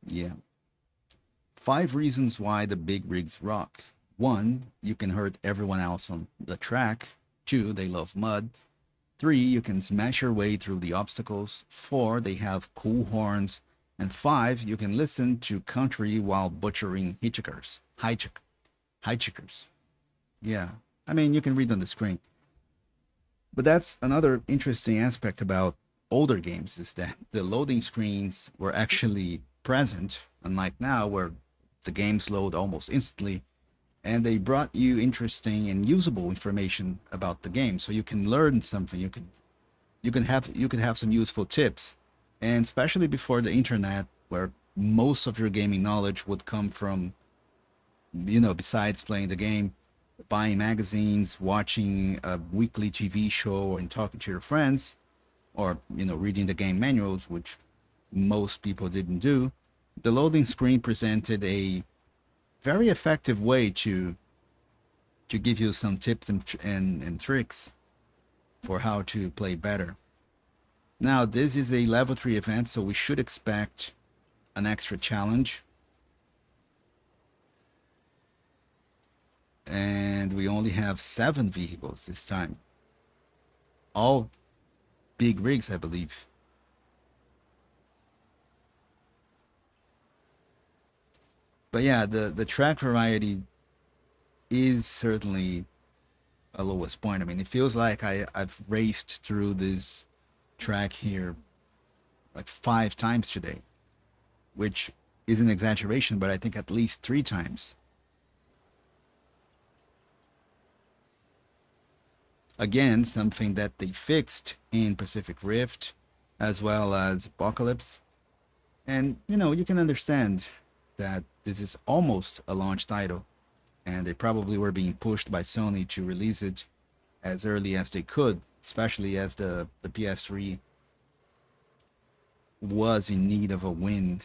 yeah. 5 reasons why the big rigs rock. 1, you can hurt everyone else on the track. 2, they love mud. 3, you can smash your way through the obstacles. 4, they have cool horns. And 5, you can listen to country while butchering hitchhikers. Hitchhikers. Yeah, I mean, you can read on the screen. But that's another interesting aspect about older games, is that the loading screens were actually present, unlike now where the games load almost instantly, and they brought you interesting and usable information about the game, so you can learn something. You can have some useful tips, and especially before the internet, where most of your gaming knowledge would come from, besides playing the game, buying magazines, watching a weekly TV show, and talking to your friends, or reading the game manuals, which most people didn't do. The loading screen presented a very effective way to give you some tips and tricks for how to play better. Now, this is a level 3 event, so we should expect an extra challenge. And we only have 7 vehicles this time. All big rigs, I believe. But yeah, the track variety is certainly a lowest point. I mean, it feels like I've raced through this track here like 5 times today, which is an exaggeration, but I think at least 3 times. Again, something that they fixed in Pacific Rift as well as Apocalypse. And, you know, you can understand that this is almost a launch title, and they probably were being pushed by Sony to release it as early as they could, especially as the PS3 was in need of a win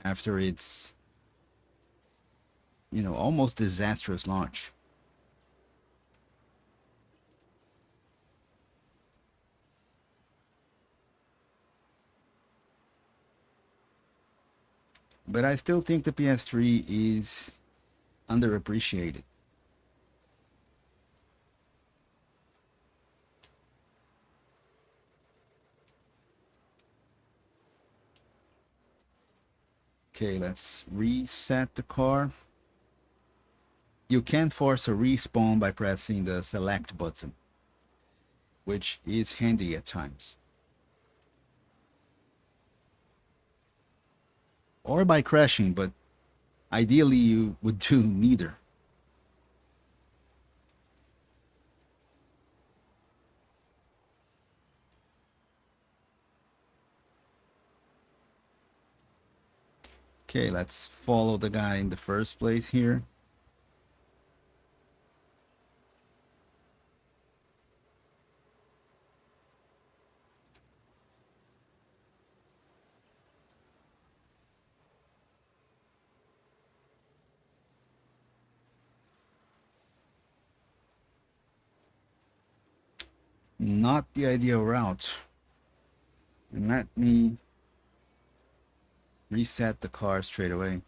after its, you know, almost disastrous launch. But I still think the PS3 is underappreciated. Okay, let's reset the car. You can force a respawn by pressing the select button, which is handy at times. Or by crashing, but ideally you would do neither. Okay, let's follow the guy in the first place here. Not the ideal route. And let me reset the car straight away.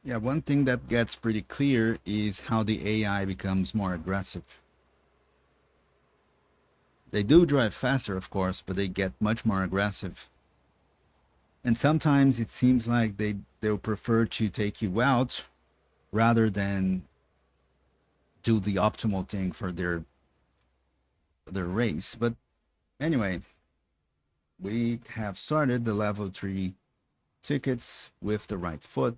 Yeah, one thing that gets pretty clear is how the AI becomes more aggressive. They do drive faster, of course, but they get much more aggressive. And sometimes it seems like they'll prefer to take you out rather than do the optimal thing for their race. But anyway, we have started the level 3 tickets with the right foot,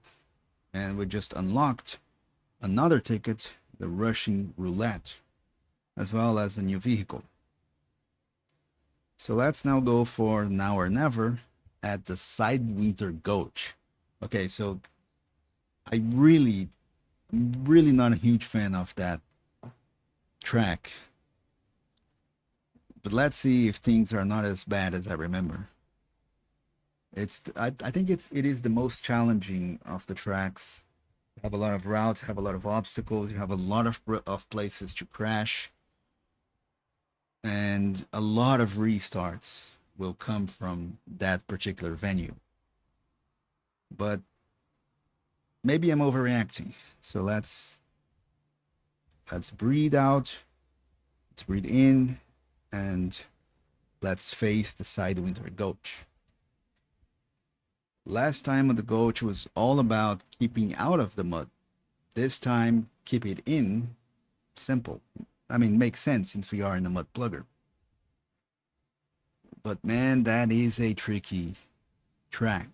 and we just unlocked another ticket, the Rushing Roulette, as well as a new vehicle. So let's now go for Now or Never at the Sidewinter Gulch. Okay, so I'm really not a huge fan of that track. But let's see if things are not as bad as I remember. I think it is the most challenging of the tracks. You have a lot of routes, have a lot of obstacles, you have a lot of places to crash, and a lot of restarts will come from that particular venue. But maybe I'm overreacting. So let's breathe out, let's breathe in, and let's face the Sidewinter Gulch. Last time on the Gulch was all about keeping out of the mud. This time, keep it in. Simple. I mean, makes sense since we are in the mud plugger. But man, that is a tricky track.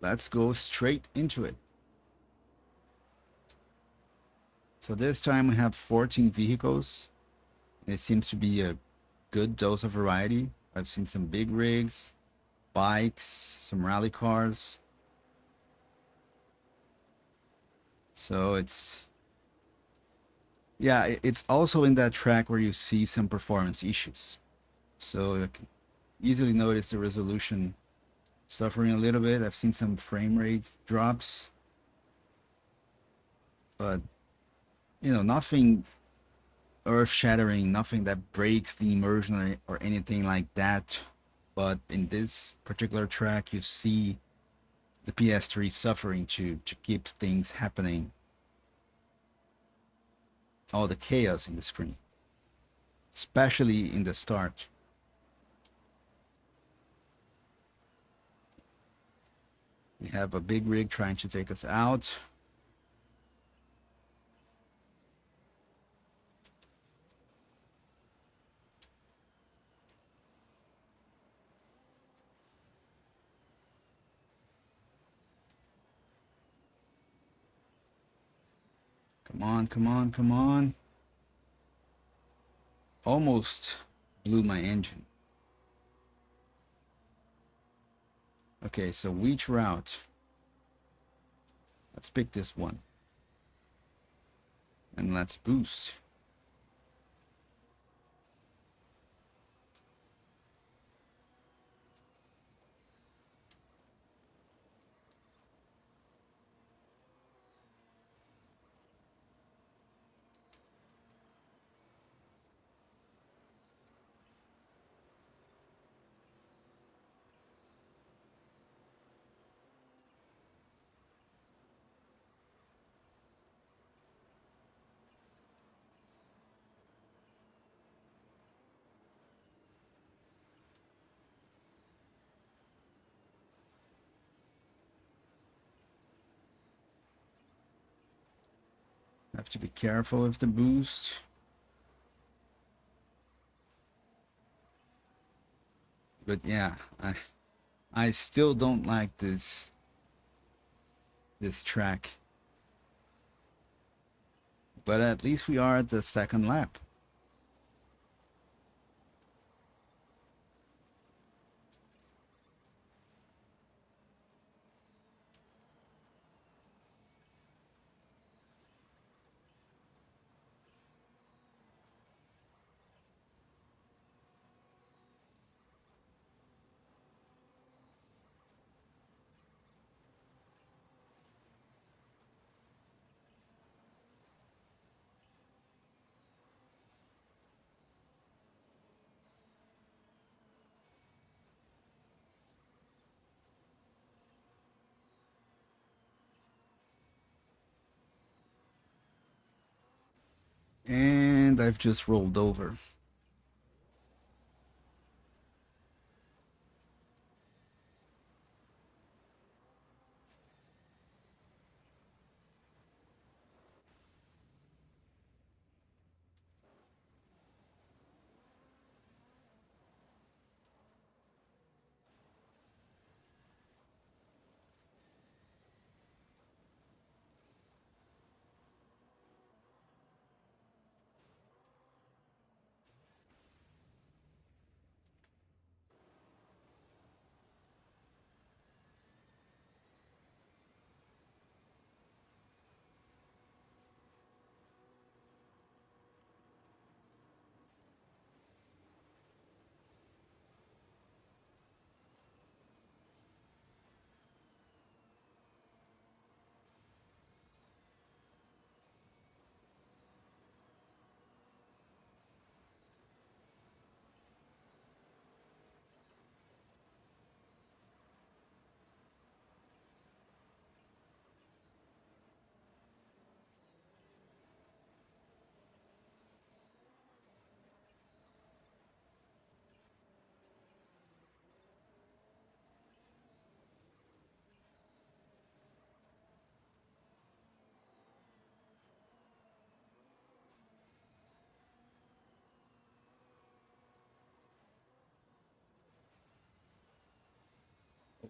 let's go straight into it. So this time we have 14 vehicles. It seems to be a good dose of variety. I've seen some big rigs, bikes, some rally cars. So it's also in that track where you see some performance issues. So you can easily notice the resolution suffering a little bit. I've seen some frame rate drops, but nothing earth-shattering, nothing that breaks the immersion or anything like that. But in this particular track, you see the PS3 suffering to keep things happening. All the chaos in the screen, especially in the start. We have a big rig trying to take us out. Come on, come on, come on. Almost blew my engine. Okay, so which route? Let's pick this one. And let's boost. Have to be careful with the boost. But yeah, I still don't like this track. But at least we are at the second lap. And I've just rolled over.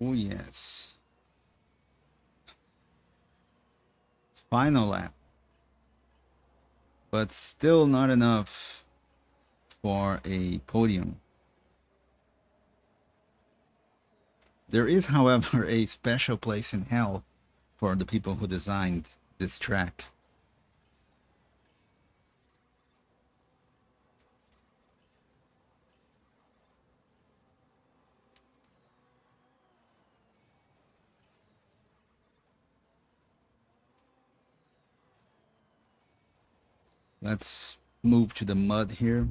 Oh yes. Final lap, but still not enough for a podium. There is, however, a special place in hell for the people who designed this track. Let's move to the mud here.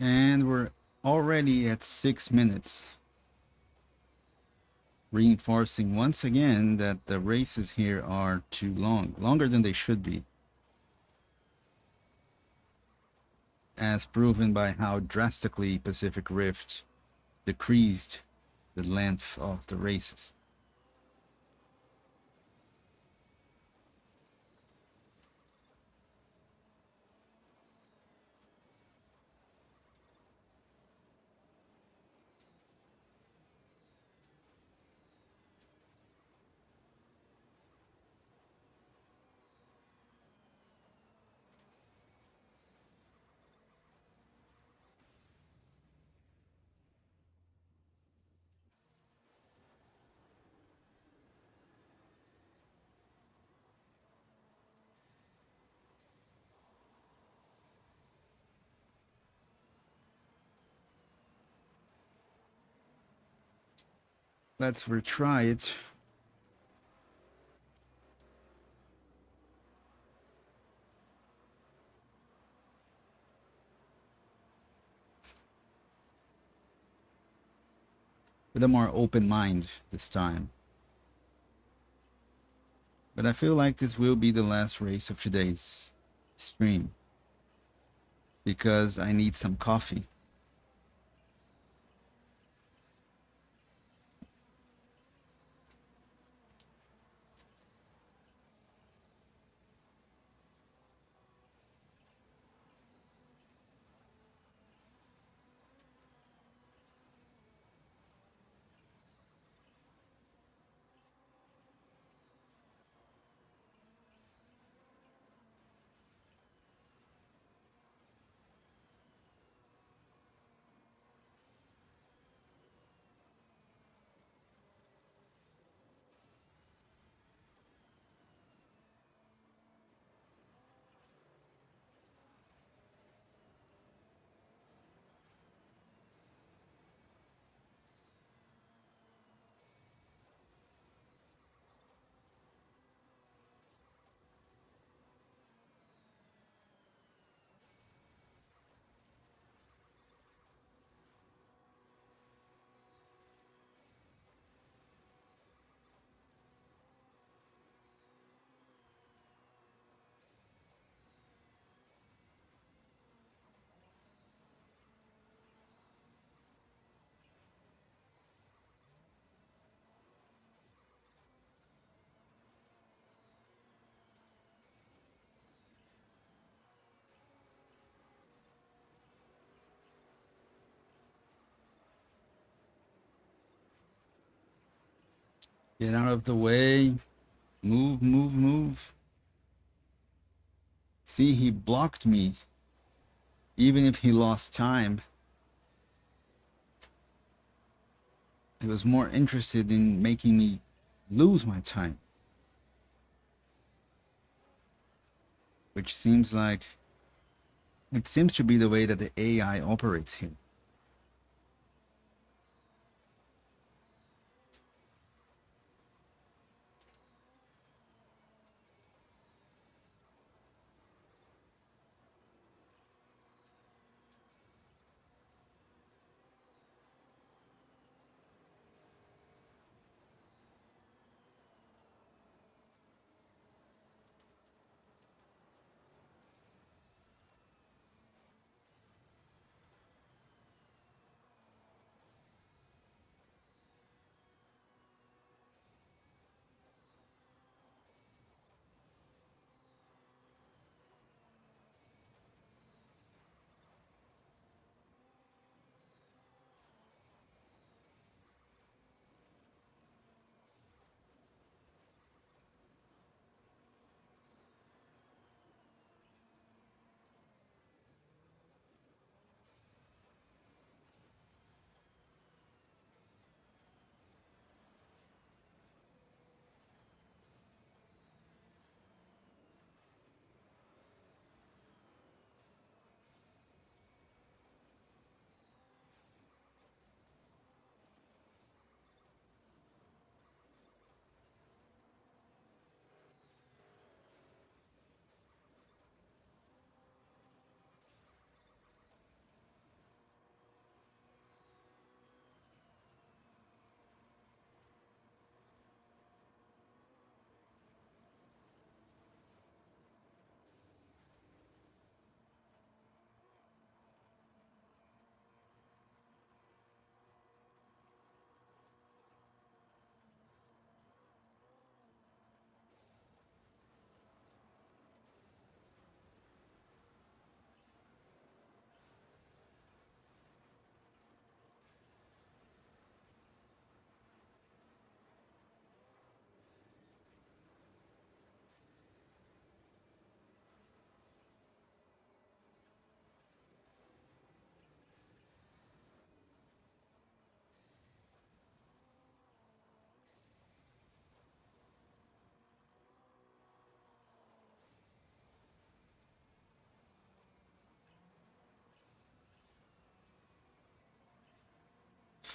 And we're already at 6 minutes, reinforcing once again that the races here are too long, longer than they should be, as proven by how drastically Pacific Rift decreased the length of the races. Let's retry it. With a more open mind this time. But I feel like this will be the last race of today's stream, because I need some coffee. Get out of the way. Move, move, move. See, he blocked me. Even if he lost time, he was more interested in making me lose my time. Which seems like... it seems to be the way that the AI operates here.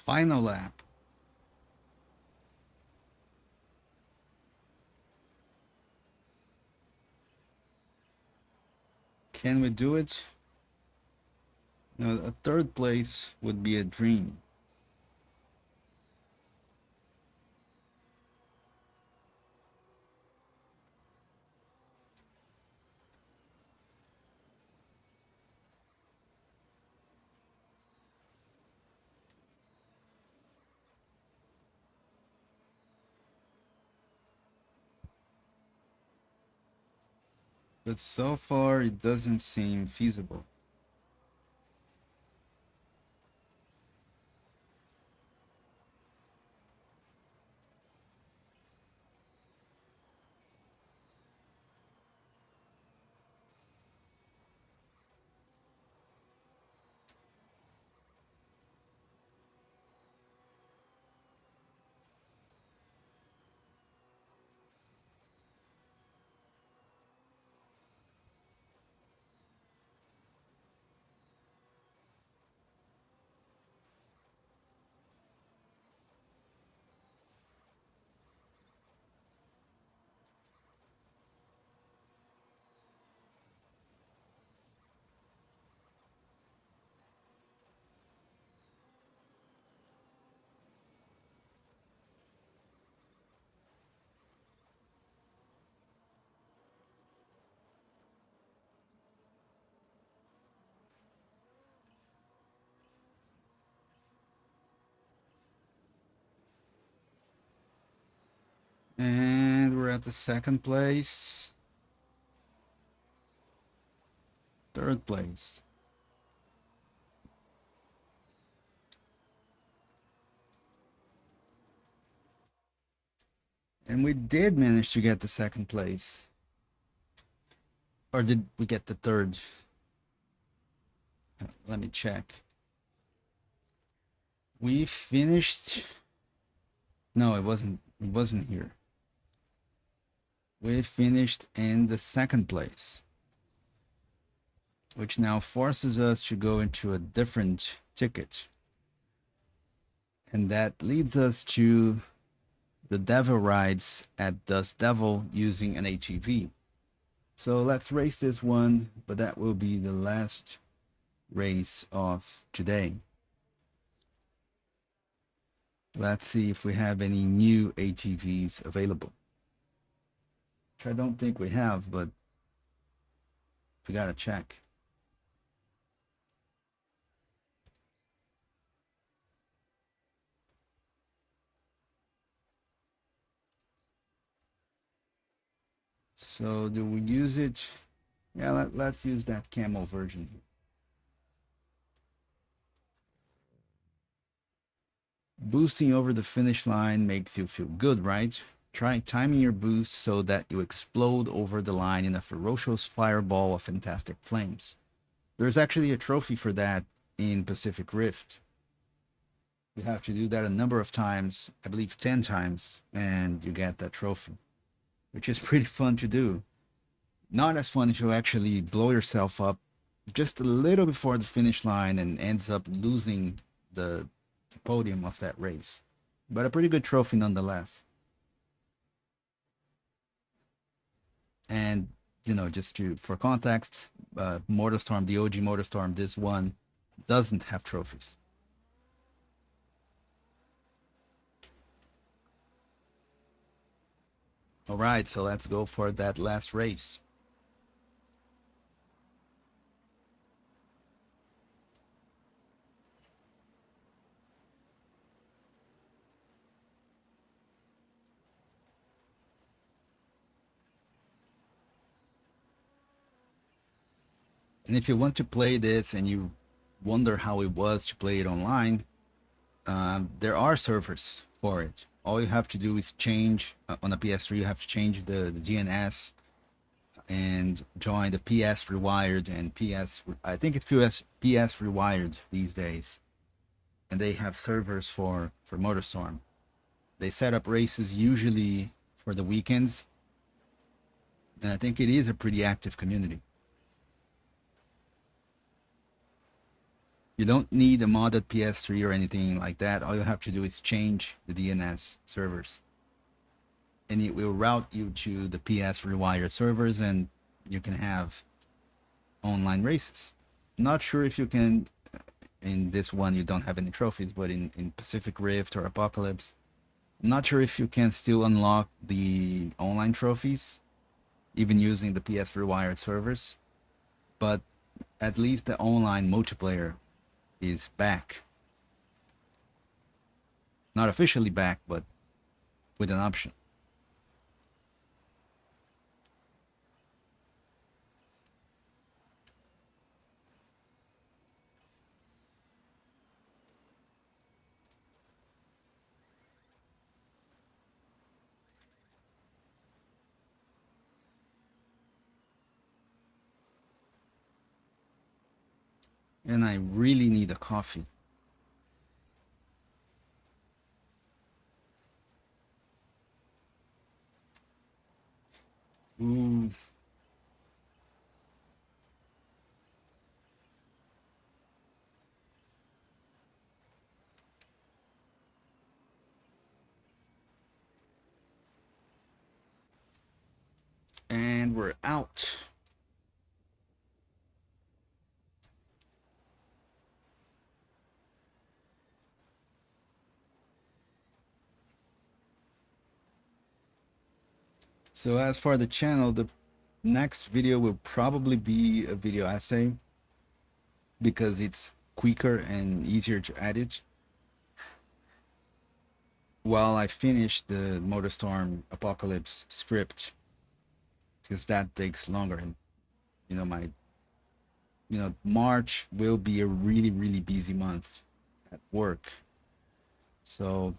final lap. Can we do it? No, a third place would be a dream. But so far, it doesn't seem feasible. And we're at the second place. Third place. And we did manage to get the second place. Or did we get the third? Let me check. We finished. No, it wasn't here. We finished in the second place, which now forces us to go into a different ticket. And that leads us to the Devil rides at Dust Devil using an ATV. So let's race this one, but that will be the last race of today. Let's see if we have any new ATVs available. Which I don't think we have, but we gotta check. So do we use it? Yeah, let's use that camo version. Boosting over the finish line makes you feel good, right? Try timing your boost so that you explode over the line in a ferocious fireball of fantastic flames. There's actually a trophy for that in Pacific Rift. You have to do that a number of times, I believe 10 times, and you get that trophy, which is pretty fun to do. Not as fun if you actually blow yourself up just a little before the finish line and ends up losing the podium of that race. But a pretty good trophy nonetheless. And, just for context, MotorStorm, the OG MotorStorm, this one doesn't have trophies. All right, so let's go for that last race. And if you want to play this and you wonder how it was to play it online, there are servers for it. All you have to do is change on a PS3. You have to change the DNS and join the PS Rewired and PS. I think it's PS Rewired these days, and they have servers for MotorStorm. They set up races usually for the weekends, and I think it is a pretty active community. You don't need a modded PS3 or anything like that. All you have to do is change the DNS servers, and it will route you to the PS Rewired servers, and you can have online races. Not sure if you can in this one. You don't have any trophies, but in Pacific Rift or Apocalypse, I'm not sure if you can still unlock the online trophies even using the PS Rewired servers, but at least the online multiplayer is back. Not officially back, but with an option. And I really need a coffee. Ooh. And we're out. So as for the channel, the next video will probably be a video essay because it's quicker and easier to edit while I finish the MotorStorm Apocalypse script, because that takes longer. And my March will be a really busy month at work, so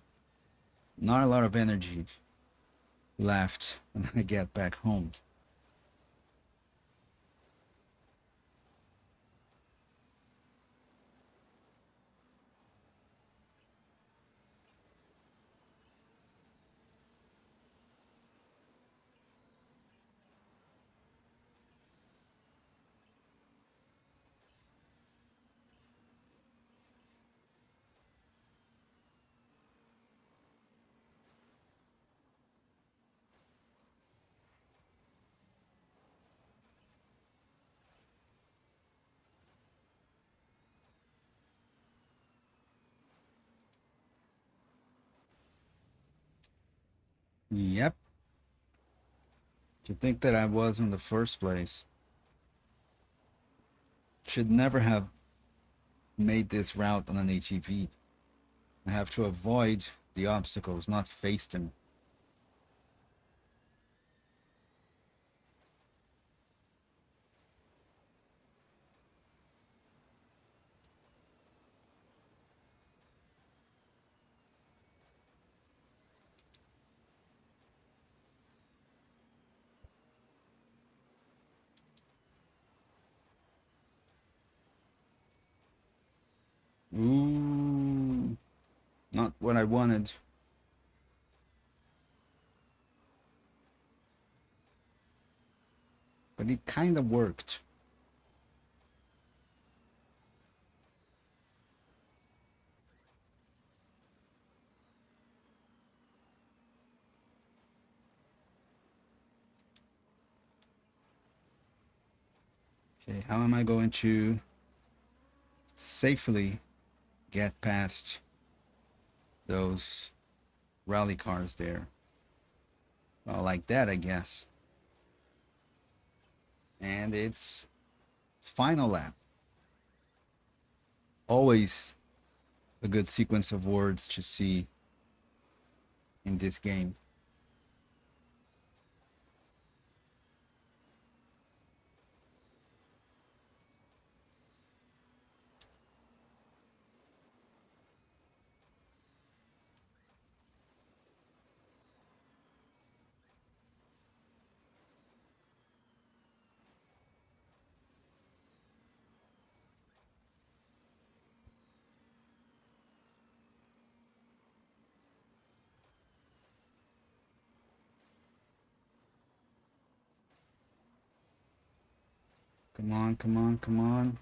not a lot of energy left when I get back home. Yep. To think that I was in the first place. Should never have made this route on an ATV. I have to avoid the obstacles, not face them. Ooh, not what I wanted. But it kind of worked. Okay, how am I going to safely get past those rally cars there? Well, like that, I guess. And it's final lap. Always a good sequence of words to see in this game. Come on, come on, come on.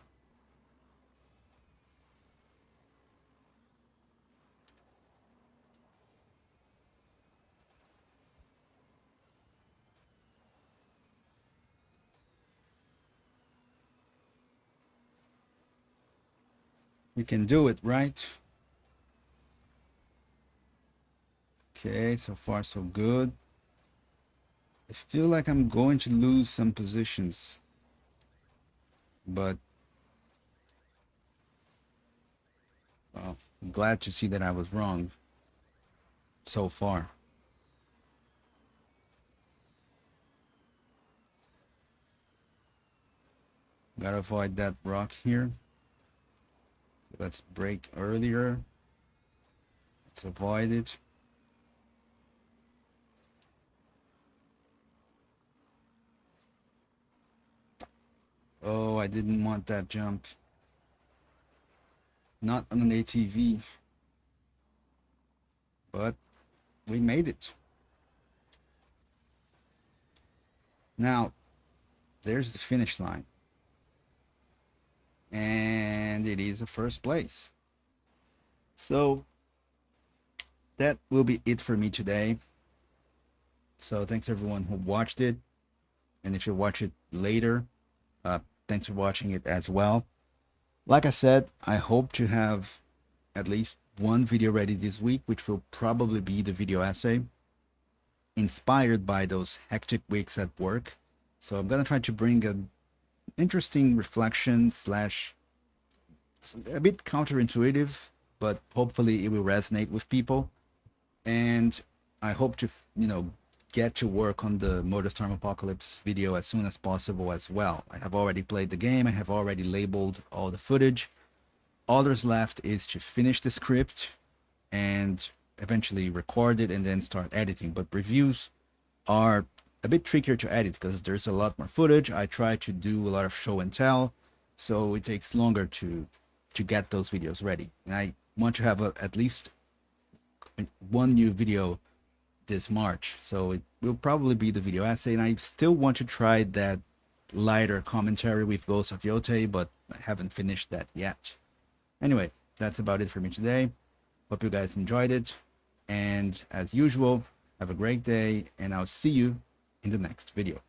We can do it, right? Okay, so far so good. I feel like I'm going to lose some positions, but well, I'm glad to see that I was wrong so far. Gotta avoid that rock here. Let's brake earlier. Let's avoid it. Oh, I didn't want that jump. Not on an ATV. But we made it. Now, there's the finish line. And it is a first place. So that will be it for me today. So thanks everyone who watched it. And if you watch it later, thanks for watching it as well. Like I said, I hope to have at least one video ready this week, which will probably be the video essay, inspired by those hectic weeks at work. So I'm gonna try to bring an interesting reflection slash a bit counterintuitive, but hopefully it will resonate with people. And I hope to, get to work on the MotorStorm Apocalypse video as soon as possible as well. I have already played the game. I have already labeled all the footage. All there's left is to finish the script and eventually record it and then start editing. But reviews are a bit trickier to edit because there's a lot more footage. I try to do a lot of show and tell, so it takes longer to get those videos ready. And I want to have at least one new video this March, so it will probably be the video essay. And I still want to try that lighter commentary with Ghost of Yote, but I haven't finished that yet. Anyway, that's about it for me today. Hope you guys enjoyed it, and as usual, have a great day, and I'll see you in the next video.